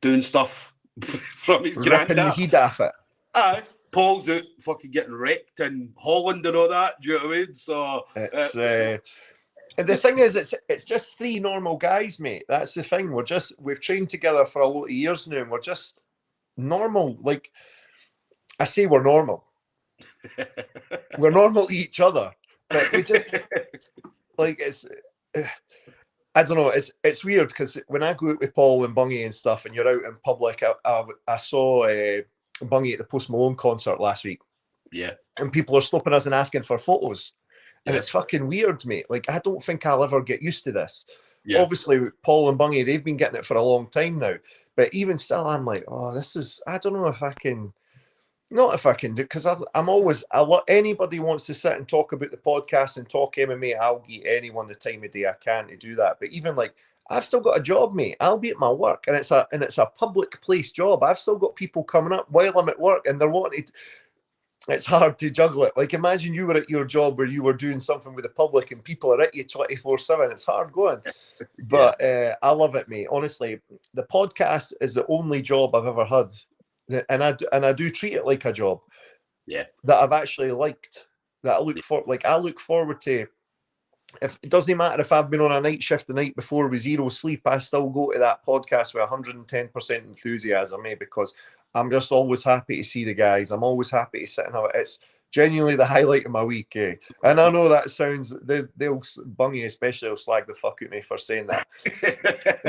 doing stuff from his granddad. Ripping the heat off it. Aye. Paul's out fucking getting wrecked in Holland and all that, do you know what I mean? So it's and the thing is, it's just three normal guys, mate. That's the thing. We've trained together for a lot of years now, and we're just normal. Like I say, we're normal. We're normal to each other, but we just like it's. I don't know. It's weird because when I go out with Paul and Bungie and stuff, and you're out in public, I saw Bungie at the Post Malone concert last week. Yeah, and people are stopping us and asking for photos. And it's fucking weird, mate. Like, I don't think I'll ever get used to this. Yeah. Obviously, Paul and Bungie, they've been getting it for a long time now. But even still, I'm like, I don't know if I can, not if I can do, because anybody wants to sit and talk about the podcast and talk MMA, I'll give anyone the time of day I can to do that. But even like, I've still got a job, mate. I'll be at my work, and it's a public place job. I've still got people coming up while I'm at work, and they're wanting to. It's hard to juggle it. Like, imagine you were at your job where you were doing something with the public and people are at you 24/7. It's hard going. But I love it, mate. Honestly, the podcast is the only job I've ever had. And I do treat it like a job. Yeah. That I've actually liked. That I look for. Like, I look forward to. If it doesn't matter if I've been on a night shift the night before with zero sleep, I still go to that podcast with 110% enthusiasm, mate, because I'm just always happy to see the guys. I'm always happy to sit and have it. It's genuinely the highlight of my week, eh? And I know that sounds, they'll Bungie especially will slag the fuck out of me for saying that.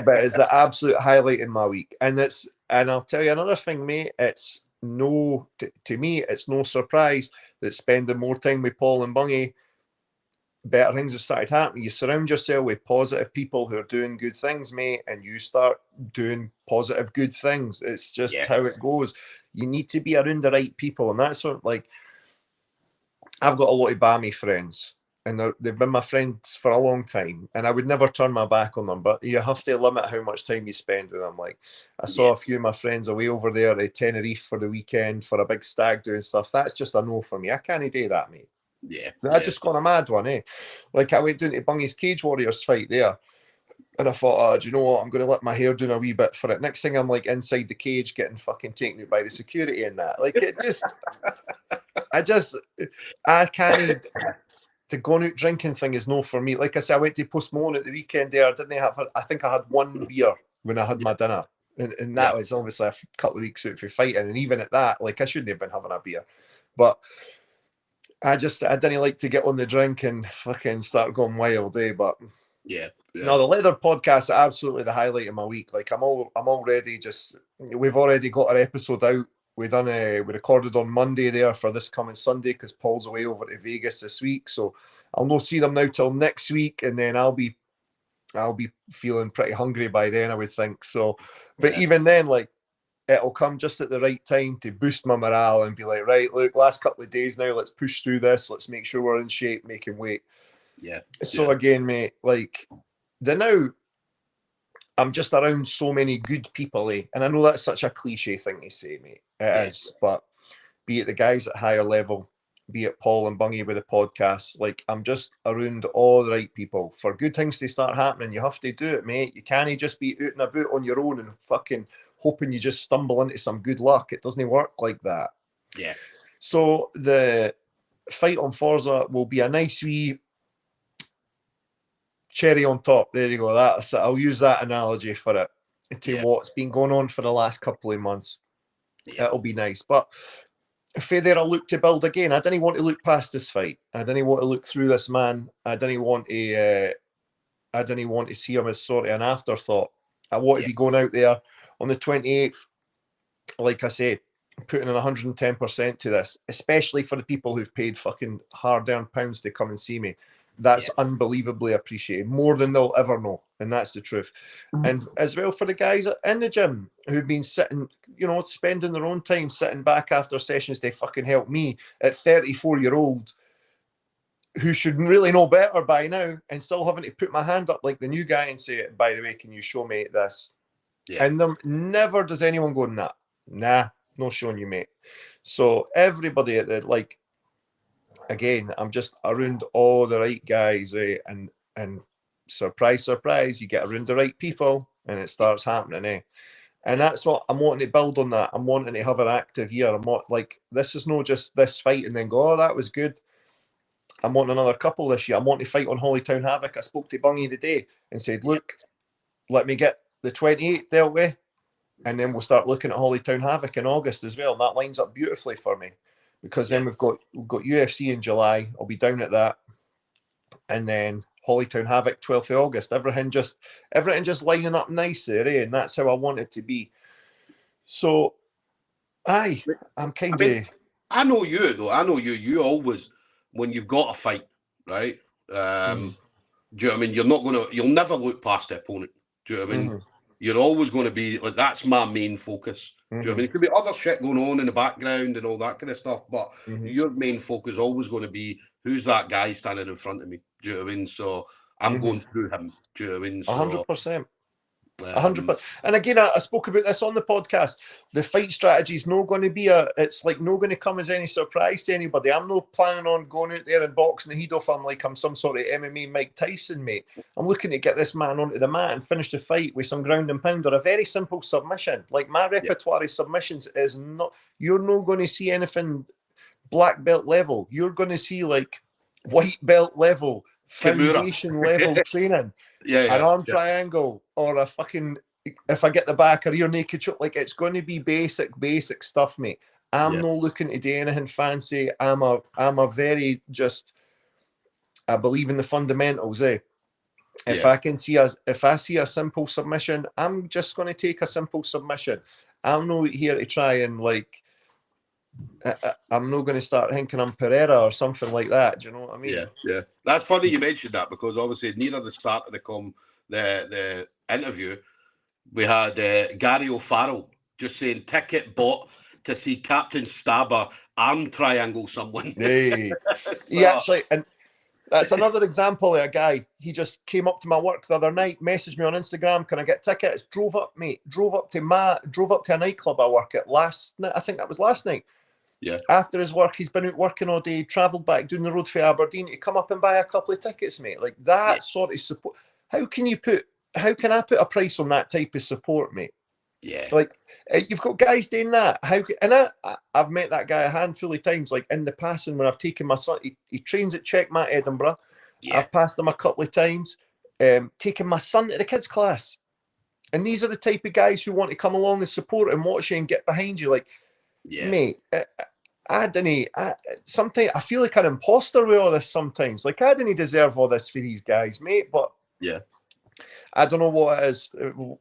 But it's the absolute highlight in my week. And I'll tell you another thing, mate. It's to me, it's no surprise that spending more time with Paul and Bungie, better things have started happening. You surround yourself with positive people who are doing good things, mate, and you start doing positive, good things. It's just how it goes. You need to be around the right people, and that's what, like, I've got a lot of BAMI friends, and they've been my friends for a long time, and I would never turn my back on them, but you have to limit how much time you spend with them. Like, I saw a few of my friends away over there at Tenerife for the weekend for a big stag doing stuff. That's just a no for me. I can't do that, mate. I just got a mad one, eh? Like, I went down to Bungie's Cage Warriors fight there. And I thought, oh, do you know what? I'm going to let my hair down a wee bit for it. Next thing, I'm like inside the cage getting fucking taken out by the security and that. Like, it just, I can't. The going out drinking thing is no for me. Like I said, I went to Post Malone at the weekend there. I think I had one beer when I had my dinner. And that was obviously a couple of weeks out for fighting. And even at that, like, I shouldn't have been having a beer. But I didn't like to get on the drink and fucking start going wild, But yeah. No, the Leather podcast is absolutely the highlight of my week. Like, I'm already we've already got our episode out. We recorded on Monday there for this coming Sunday because Paul's away over to Vegas this week. So I'll not see them now till next week, and then I'll be feeling pretty hungry by then, I would think. So, but even then, like, it'll come just at the right time to boost my morale and be like, right, look, last couple of days now, let's push through this. Let's make sure we're in shape, making weight. Yeah. So again, mate, like, now I'm just around so many good people, and I know that's such a cliche thing to say, mate. It is, but be it the guys at higher level, be it Paul and Bungie with the podcast, like, I'm just around all the right people. For good things to start happening, you have to do it, mate. You can't just be out and about on your own and fucking hoping you just stumble into some good luck. It doesn't work like that. Yeah. So the fight on Forza will be a nice wee cherry on top. There you go. I'll use that analogy for it to what's been going on for the last couple of months. It'll be nice. But if there I look to build again, I didn't want to look past this fight. I didn't want to look through this man. I didn't want to see him as sort of an afterthought. I want to be going out there on the 28th, like I say, putting in 110% to this, especially for the people who've paid fucking hard-earned pounds to come and see me. That's unbelievably appreciated, more than they'll ever know, and that's the truth. And as well for the guys in the gym who've been sitting, spending their own time sitting back after sessions to fucking help me at 34-year-old, who should really know better by now, and still having to put my hand up like the new guy and say, by the way, can you show me this? And never does anyone go, nah, no showing you, mate. So everybody at the, like, again, I'm just around all the right guys, and surprise, surprise, you get around the right people and it starts happening, And that's what I'm wanting to build on. That I'm wanting to have an active year. I'm not like, this is not just this fight and then go, oh, that was good. I'm wanting another couple this year. I'm wanting to fight on Holytown Havoc. I spoke to Bungie today and said, look, let me get the 28th dealt with, and then we'll start looking at Holytown Havoc in August as well. And that lines up beautifully for me, because then we've got UFC in July. I'll be down at that, and then Holytown Havoc 12th of August. Everything just lining up nice there, and that's how I want it to be. So, I'm kind of. I know you though. I know you. You always, when you've got a fight, right? Do you know what I mean? You'll never look past the opponent. Do you know what I mean? You're always going to be like, that's my main focus. Do you know what I mean? It could be other shit going on in the background and all that kind of stuff, but your main focus is always going to be, who's that guy standing in front of me? Do you know what I mean? So I'm going through him. Do you know what I mean? 100%. 100%. And again, I spoke about this on the podcast. The fight strategy is not going to be it's like not going to come as any surprise to anybody. I'm not planning on going out there and boxing the head off him like I'm some sort of MMA Mike Tyson, mate. I'm looking to get this man onto the mat and finish the fight with some ground and pound or a very simple submission. Like, my repertoire of submissions is not, you're not going to see anything black belt level. You're going to see like white belt level, foundation level training. An arm triangle, or a fucking, if I get the back, a rear naked choke. Like, it's going to be basic stuff, mate. I'm not looking to do anything fancy. I'm a very just, I believe in the fundamentals, If I see a simple submission, I'm just going to take a simple submission. I'm not here to try and like, I'm not going to start thinking I'm Pereira or something like that. Do you know what I mean? Yeah. That's funny you mentioned that, because obviously near the start of the interview, we had Gary O'Farrell just saying ticket bought to see Captain Stabber arm triangle someone. Hey. And that's another example of a guy. He just came up to my work the other night, messaged me on Instagram, can I get tickets? Drove up to a nightclub I work at last night. I think that was last night. Yeah. After his work, he's been out working all day, travelled back down the road for Aberdeen to come up and buy a couple of tickets, mate. Like, that sort of support. How can you put how can I put a price on that type of support, mate? Yeah. Like, you've got guys doing that. I've met that guy a handful of times, like in the passing when I've taken my son. He trains at Checkmate Edinburgh. Yeah. I've passed him a couple of times. Taking my son to the kids' class. And these are the type of guys who want to come along and support and watch you and get behind you. Like, mate, sometimes I feel like an imposter with all this sometimes. Like, I didn't deserve all this for these guys, mate. But yeah, I don't know what it is.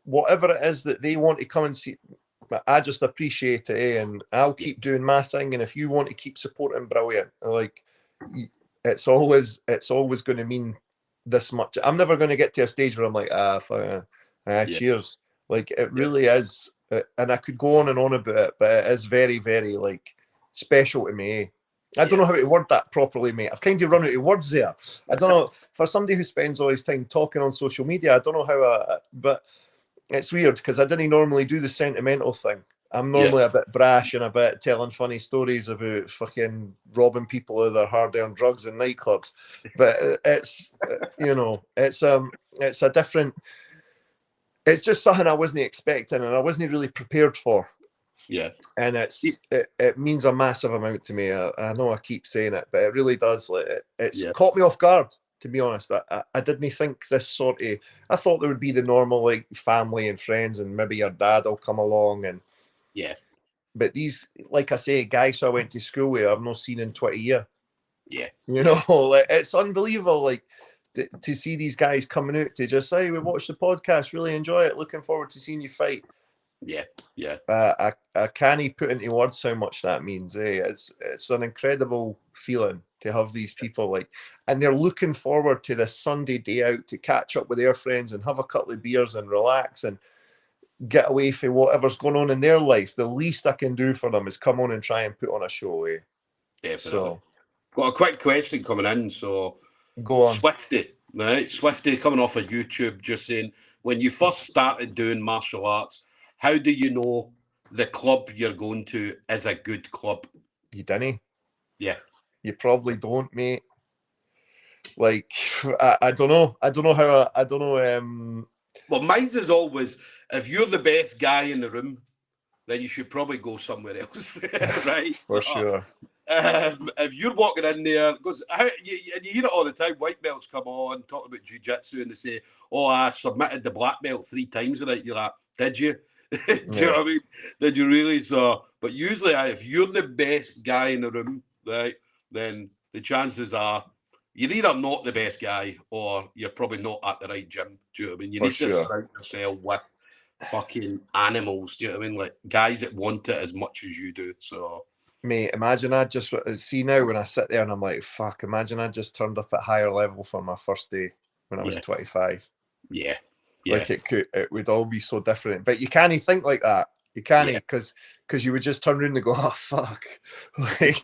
Whatever it is that they want to come and see, I just appreciate it, and I'll keep doing my thing. And if you want to keep supporting, brilliant. Like, it's always going to mean this much. I'm never going to get to a stage where I'm like, cheers. Like, it really is, and I could go on and on about it, but it is very, very, like, special to me. I don't know how to word that properly, mate. I've kind of run out of words there. I don't know, for somebody who spends all his time talking on social media, I don't know how, but it's weird because I didn't normally do the sentimental thing. I'm normally a bit brash and a bit telling funny stories about fucking robbing people of their hard-earned drugs in nightclubs. But it's, it's a different, it's just something I wasn't expecting and I wasn't really prepared for. Yeah. And it means a massive amount to me. I know I keep saying it, but it really does. It's caught me off guard, to be honest. I didn't think this sort of, I thought there would be the normal, like, family and friends and maybe your dad will come along and but these, like I say, guys who I went to school with, I've not seen in 20 years. Yeah. Like, it's unbelievable. Like, to see these guys coming out to just say, we watched the podcast, really enjoy it, looking forward to seeing you fight. Yeah. I can't put into words how much that means. It's an incredible feeling to have these people, like, and they're looking forward to this Sunday day out to catch up with their friends and have a couple of beers and relax and get away from whatever's going on in their life. The least I can do for them is come on and try and put on a show. Definitely. So, got a quick question coming in. So, go on. Swifty, right? Swifty coming off of YouTube, just saying, when you first started doing martial arts, how do you know the club you're going to is a good club? You didn't? Yeah. You probably don't, mate. Like, I don't know. I don't know how. I don't know. Well, mine is always, if you're the best guy in the room, then you should probably go somewhere else, right? For sure. If you're walking in there, because you hear it all the time, white belts come on, talk about jiu-jitsu, and they say, oh, I submitted the black belt 3 times tonight. You're like, did you? Do you know what I mean? Did you really? So, but usually, if you're the best guy in the room, right, then the chances are you're either not the best guy or you're probably not at the right gym. Do you know what I mean? You need to surround yourself with fucking animals. Do you know what I mean? Like guys that want it as much as you do. So, mate, imagine I just see now when I sit there and I'm like, fuck, imagine I just turned up at higher level for my first day when I was 25. Yeah. Like it would all be so different. But you can't think like that. You can't because you would just turn around and go, oh fuck. Like,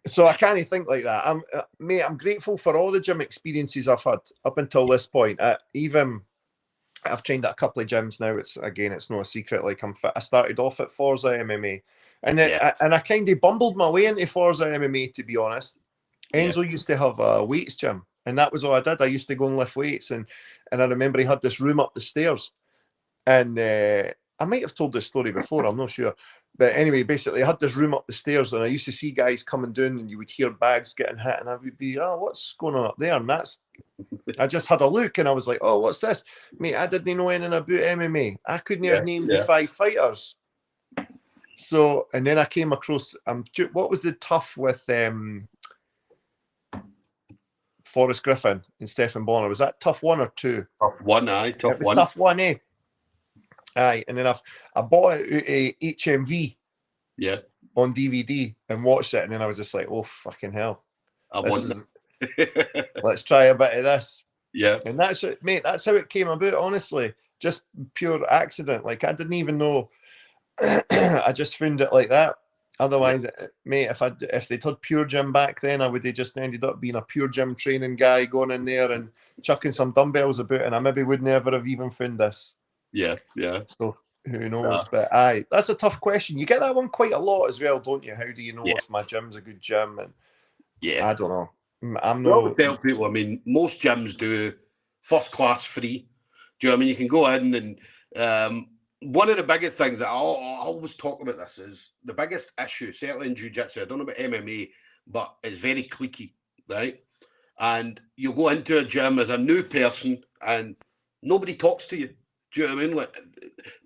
so I can't think like that. I'm grateful for all the gym experiences I've had up until this point. I've trained at a couple of gyms now. It's no secret. Like I'm fit. I started off at Forza MMA, and I kind of bumbled my way into Forza MMA, to be honest. Enzo used to have a weights gym, and that was all I did. I used to go and lift weights, and I remember he had this room up the stairs, and I might have told this story before. I'm not sure. But anyway, basically, I had this room up the stairs, and I used to see guys coming down, and you would hear bags getting hit, and I would be, oh, what's going on up there? And I just had a look, and I was like, oh, what's this? Mate, I didn't know anything about MMA. I couldn't have named the 5 fighters. So, and then I came across, what was the tough with Forrest Griffin and Stephen Bonner? Was that tough 1 or 2? Tough 1, aye. Tough 1. It was tough 1, eh? Aye, and then I bought a HMV on DVD and watched it, and then I was just like, oh fucking hell, let's try a bit of this. Yeah, and that's it, mate. That's how it came about. Honestly, just pure accident. Like I didn't even know. I just found it like that. Otherwise, mate, if they'd had Pure Gym back then, I would have just ended up being a Pure Gym training guy, going in there and chucking some dumbbells about, and I maybe would never have even found this. Yeah. So who knows? But aye, that's a tough question. You get that one quite a lot as well, don't you? How do you know if my gym's a good gym? And I don't know. I tell people, I mean, most gyms do first class free. Do you know what I mean? You can go in and one of the biggest things that I always talk about this is the biggest issue, certainly in jiu-jitsu, I don't know about MMA, but it's very cliquey, right? And you go into a gym as a new person and nobody talks to you. Do you know what I mean? Like,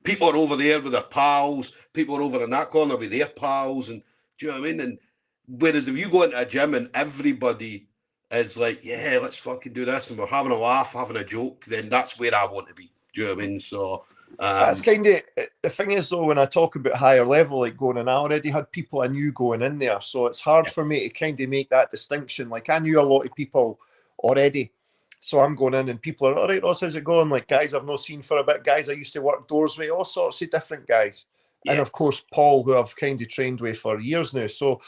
people are over there with their pals, people are over in that corner with their pals, and do you know what I mean? And whereas if you go into a gym and everybody is like, yeah, let's fucking do this, and we're having a laugh, having a joke, then that's where I want to be. Do you know what I mean? So that's kind of the thing is though, when I talk about higher level, like going in, I already had people I knew going in there, so it's hard for me to kind of make that distinction. Like I knew a lot of people already, so I'm going in and people are, all right, Ross, how's it going? Like guys I've not seen for a bit, guys I used to work doors with, all sorts of different guys, and of course Paul, who I've kind of trained with for years now. So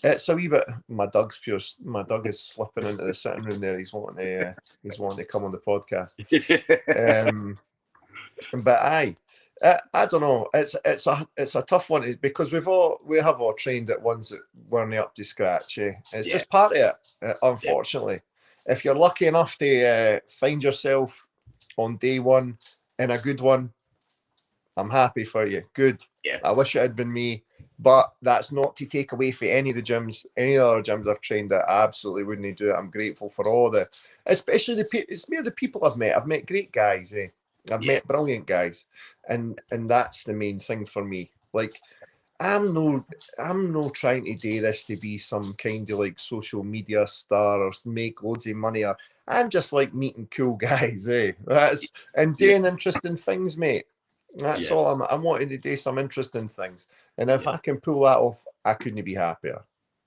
it's a wee bit. My Doug is slipping into the sitting room there. He's wanting to come on the podcast. But I don't know. It's a tough one because we have all trained at ones that weren't up to scratch. It's just part of it. Unfortunately, if you're lucky enough to find yourself on day one in a good one, I'm happy for you. Good. Yeah. I wish it had been me, but that's not to take away from any of the other gyms I've trained at. I absolutely wouldn't do it. I'm grateful for all especially it's more the people I've met. I've met great guys. I've met brilliant guys, and that's the main thing for me. Like, I'm no trying to do this to be some kind of like social media star or make loads of money. Or I'm just like meeting cool guys, and doing interesting things, mate. That's all. I'm wanting to do some interesting things, and if I can pull that off, I couldn't be happier.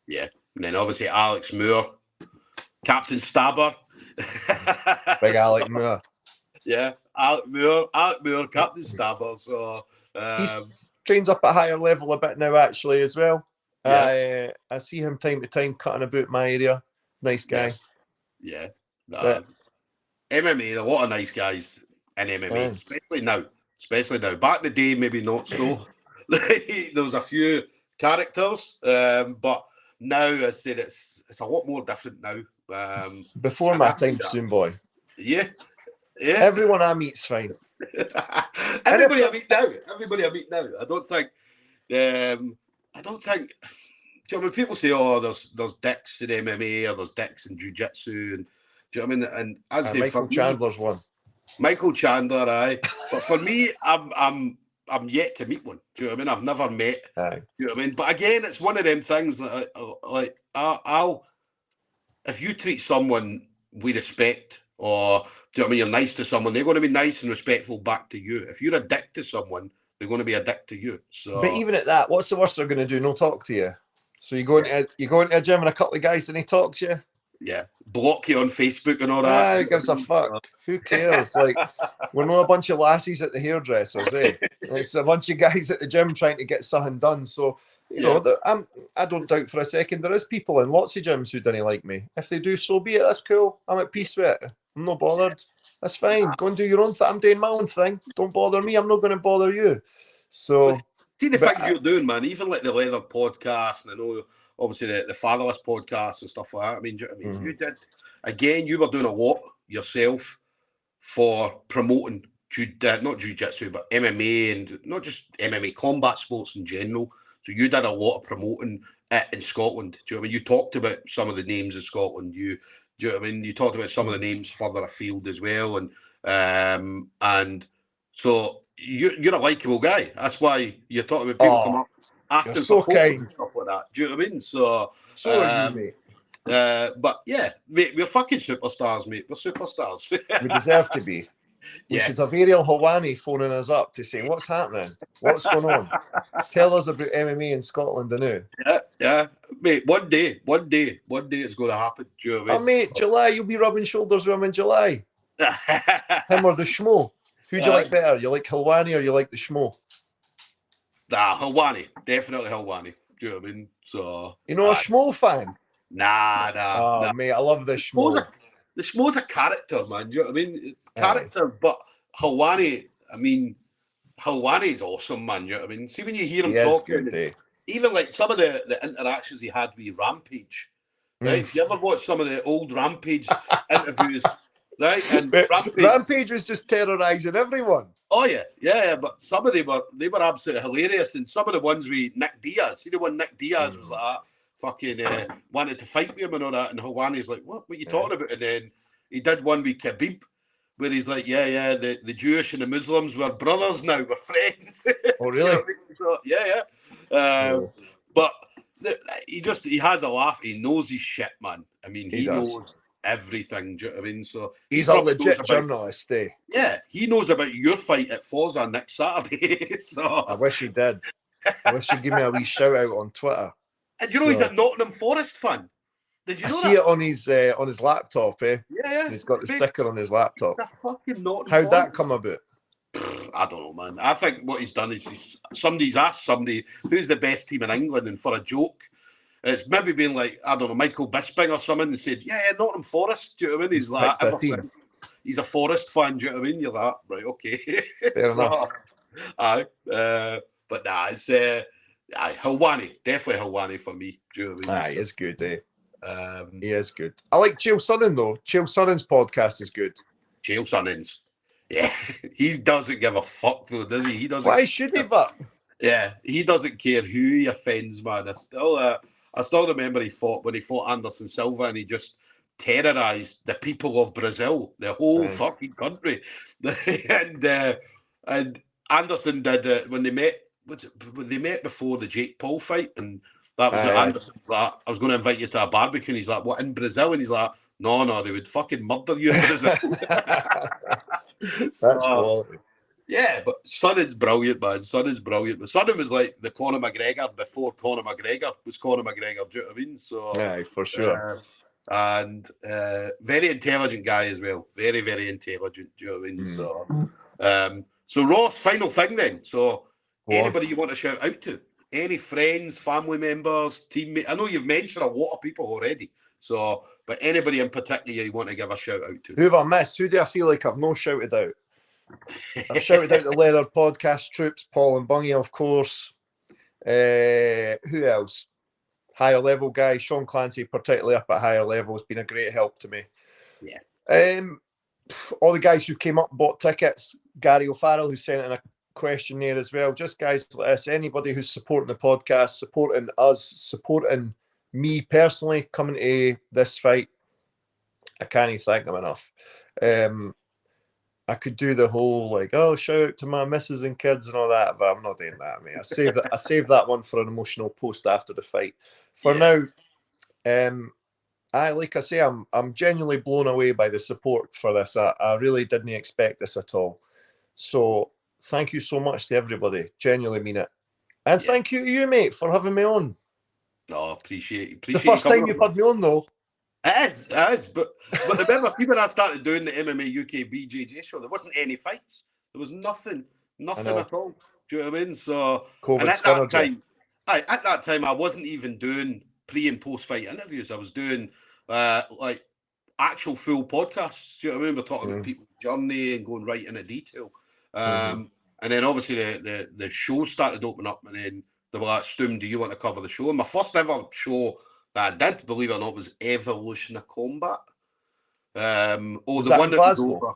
Yeah, and then obviously Alex Moore, Captain Stabber, big Alec Moore. Yeah, Alec Moore, Captain Stabber. So he trains up at a higher level a bit now, actually, as well. I see him time to time cutting about my area. Nice guy. Yeah. MMA, a lot of nice guys in MMA, especially now. Back in the day, maybe not so. There was a few characters, but now I said it's a lot more different now. Before my time, Stoomboy. Yeah. Everyone I meet's fine. Everybody I meet now. I don't think. Do you know when people say, "Oh, there's dicks in MMA or there's dicks in jiu-jitsu," and do you know what I mean? And as Michael Chandler's one. Michael Chandler, aye. But for me, I'm yet to meet one. Do you know what I mean? I've never met. Aye. Do you know what I mean? But again, it's one of them things that I'll if you treat someone with respect, or do you know what I mean, you're nice to someone, they're going to be nice and respectful back to you. If you're a dick to someone, they're going to be a dick to you. So, but even at that, what's the worst they're going to do? No talk to you. So you go into a gym and a couple of guys and he talks to you. Yeah, block you on Facebook and all that. Who gives a fuck? Who cares? Like, we're not a bunch of lassies at the hairdressers, It's a bunch of guys at the gym trying to get something done. So, you know, I don't doubt for a second there is people in lots of gyms who don't like me. If they do, so be it. That's cool. I'm at peace with it. I'm not bothered. That's fine. Go and do your own thing. I'm doing my own thing. Don't bother me. I'm not going to bother you. So, see the things you're doing, man. Even like the Leather podcast, and I know obviously the Fatherless podcast and stuff like that. I mean, you did, again, you were doing a lot yourself for promoting not jiu-jitsu, but MMA, and not just MMA, combat sports in general. So you did a lot of promoting it in Scotland. Do you know what I mean? You talked about some of the names in Scotland. Do you know what I mean? You talked about some of the names further afield as well. And so you're a likeable guy. That's why you're talking about people come up asking for photos and stuff like that. Do you know what I mean? So are you, mate. But yeah, mate, we're fucking superstars, mate. We're superstars. We deserve to be. We should have Ariel Helwani phoning us up to say, what's happening? What's going on? Tell us about MMA in Scotland anew. Yeah. Mate, one day it's going to happen. Do you know what I mean? Oh, mate, July, you'll be rubbing shoulders with him in July. Him or the Schmo. Who do you like better? You like Helwani or you like the Schmo? Helwani. Definitely Helwani. Do you know what I mean? So, you know, a Schmo fan? Nah. Mate, I love this Schmo. The Schmo's a character, man. Do you know what I mean? Character, but Helwani, Helwani's awesome, man. You know what I mean? See, when you hear him talking, even like some of the interactions he had with Rampage, right? If you ever watch some of the old Rampage interviews, right? And But Rampage, Rampage was just terrorising everyone. oh yeah, but some of them were absolutely hilarious, and some of the ones with Nick Diaz. See the one Nick Diaz was like that, fucking wanted to fight with him and all that, and Hawani's like, what are you talking about? And then he did one with Khabib, where he's like, yeah, the Jewish and the Muslims were brothers now, we're friends. Oh, really? You know what I mean? So, yeah. But he has a laugh. He knows his shit, man. I mean, he knows everything. Do you know what I mean? So he's a legit journalist, eh? Yeah, he knows about your fight at Forza next Saturday. So I wish he did. I wish he'd give me a wee shout out on Twitter. And you know he's a Nottingham Forest fan. Did you know I see it on his laptop, eh? Yeah. And he's got the sticker on his laptop. Fucking Nottingham How'd that come about? I don't know, man. I think what he's done is somebody's asked somebody who's the best team in England, and for a joke, it's maybe been like, I don't know, Michael Bisping or someone, and said, yeah, Nottingham Forest. Do you know what I mean? He's like, he's a Forest fan. Do you know what I mean? You're like, right, okay. Fair enough. But nah, it's Helwani, definitely Helwani for me. Do you know what I mean? He is good, eh? He is good. I like Chael Sonnen though. Chael Sonnen's podcast is good. Chael Sonnen's. Yeah, he doesn't give a fuck though, does he? He doesn't. Why should he? But yeah, he doesn't care who he offends, man. I still remember when he fought Anderson Silva, and he just terrorized the people of Brazil, the whole fucking country. and Anderson did when they met. When they met before the Jake Paul fight, and that was Anderson. Like, I was going to invite you to a barbecue, and he's like, "What, in Brazil?" And he's like, "No, they would fucking murder you in Brazil." That's cool. Yeah, but Sonnen's brilliant, man. Sonnen's brilliant. But Sonnen was like the Conor McGregor before Conor McGregor was Conor McGregor. Do you know what I mean? So, yeah, for sure. And very intelligent guy as well. Very, very intelligent. Do you know what I mean? So Ross, final thing then. So, anybody you want to shout out to? Any friends, family members, teammates? I know you've mentioned a lot of people already. So, but anybody in particular you want to give a shout out to? Who have I missed? Who do I feel like I've no shouted out? I've shouted out the Leather Podcast troops, Paul and Bungy, of course. Who else? Higher level guys, Sean Clancy, particularly up at higher level, has been a great help to me. Yeah. All the guys who came up, bought tickets, Gary O'Farrell, who sent in a question there as well. Just guys like this, anybody who's supporting the podcast, supporting us, supporting me personally, coming to this fight, I can't thank them enough. I could do the whole like, oh, shout out to my missus and kids and all that, but I'm not doing that, mate. I saved that one for an emotional post after the fight. For now, like I say, I'm genuinely blown away by the support for this. I really didn't expect this at all. So thank you so much to everybody. Genuinely mean it. And thank you to you, mate, for having me on. No, appreciate the first time you've had me on, though. It is. But remember, when I started doing the MMA UK BJJ show, there wasn't any fights. There was nothing at all. Do you know what I mean? So, and at that time, I wasn't even doing pre and post fight interviews. I was doing like actual full podcasts. Do you know what I mean? We're talking about people's journey and going right into detail. And then obviously the show started opening up, and then they were like, "Stoom, do you want to cover the show?" And my first ever show that I did, believe it or not, was Evolution of Combat. The one that was over.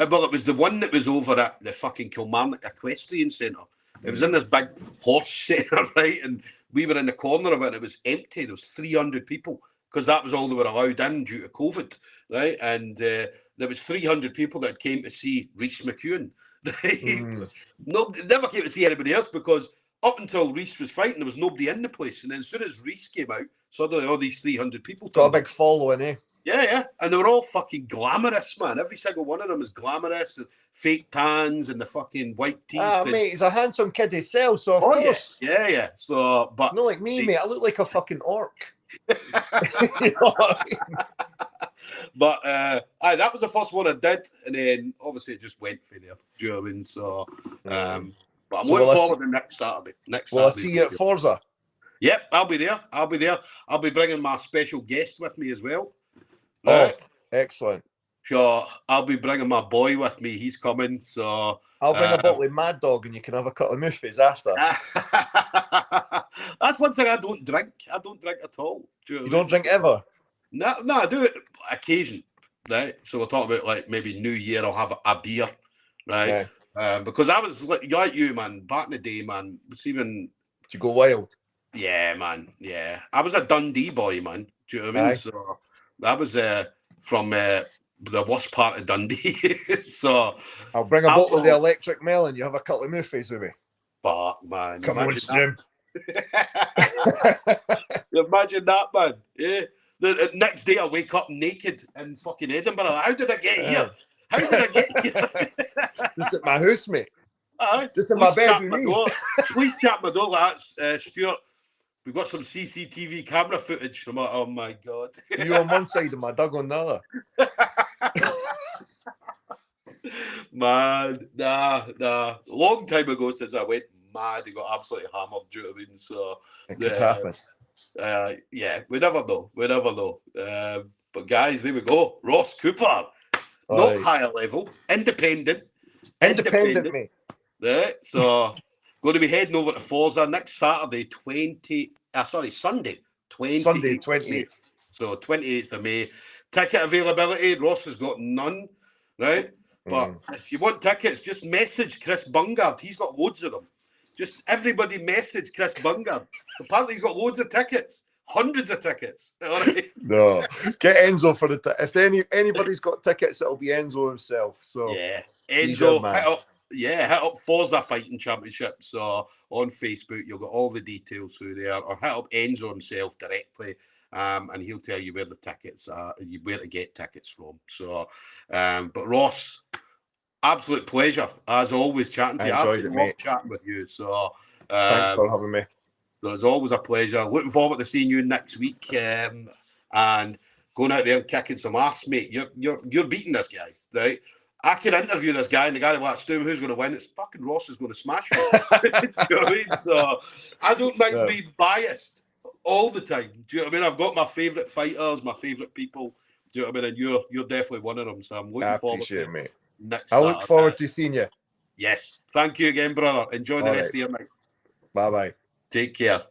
Well, it was the one that was over at the fucking Kilmarnock Equestrian Centre. It was in this big horse centre, right? And we were in the corner of it, and it was empty. There was 300 people, because that was all they were allowed in due to COVID, right? And there was 300 people that came to see Rhys McEwen. Right? Nobody never came to see anybody else, because up until Rhys was fighting, there was nobody in the place. And then as soon as Rhys came out, suddenly all these 300 people got a big following, eh? Yeah. And they were all fucking glamorous, man. Every single one of them is glamorous. The fake tans and the fucking white teeth. Mate, he's a handsome kid himself, so of course. Yeah. So, but not like me, mate. I look like a fucking orc. You know what I mean? But that was the first one I did, and then obviously it just went for there. Do you know what I mean? So, but I'm looking forward to next Saturday. I'll see you at Forza. Yep, I'll be there. I'll be bringing my special guest with me as well. Right? Oh, excellent. So I'll be bringing my boy with me. He's coming. So I'll bring a bottle of Mad Dog, and you can have a couple of mooffies after. That's one thing I don't drink. I don't drink at all. You don't drink ever? No, I do it occasionally. right? So we're talking about like maybe New Year, I'll have a beer, right? Yeah. Because I was like you, man, back in the day, man. It's even. Did you go wild? Yeah, man. Yeah, I was a Dundee boy, man. Do you know what I mean? Aye. So I was from the worst part of Dundee. So I'll bring a bottle of the electric melon. You have a couple of movies with me. fuck, man. Come on, Imagine Strim. Imagine that, man. Yeah. The next day I wake up naked in fucking Edinburgh. How did I get here? How did I get here? Just at my house, mate. Just in Please my bedroom. Please chat my door like that, Stuart. We've got some CCTV camera footage. I'm like, oh my God. You on one side and my dog on the other. Man, nah. Long time ago since I went mad, he got absolutely hammered. Do you know what I mean? So it could happen. Yeah, we never know. But guys, there we go. Ross Cooper, not higher level, independent, mate. Right. So going to be heading over to Forza next Saturday, Sunday, 28th. So 28th of May. Ticket availability, Ross has got none, right? But if you want tickets, just message Chris Bungard. He's got loads of them. Just everybody message Chris Bungard. Apparently he's got loads of tickets. Hundreds of tickets. All right. No. Get Enzo for the if anybody's got tickets, it'll be Enzo himself. So yeah. Enzo, hit up Forza Fighting Championship. So on Facebook, you'll get all the details through there, or hit up Enzo himself directly. And he'll tell you where the tickets are, where to get tickets from. So, but Ross, absolute pleasure as always chatting to you. I enjoyed it, mate. Chatting with you. So, thanks for having me. So it's always a pleasure. Looking forward to seeing you next week, and going out there and kicking some ass, mate. You're beating this guy, right? I can interview this guy, and the guy will ask, who's going to win? It's fucking Ross is going to smash you. Do you know what I mean? So I don't mind being biased all the time. Do you know what I mean? I've got my favourite fighters, my favourite people. Do you know what I mean? And you're definitely one of them. So I'm looking forward to it, mate. Next I look forward to seeing you. Yes. Thank you again, brother. Enjoy the rest of your night. Bye-bye. Take care.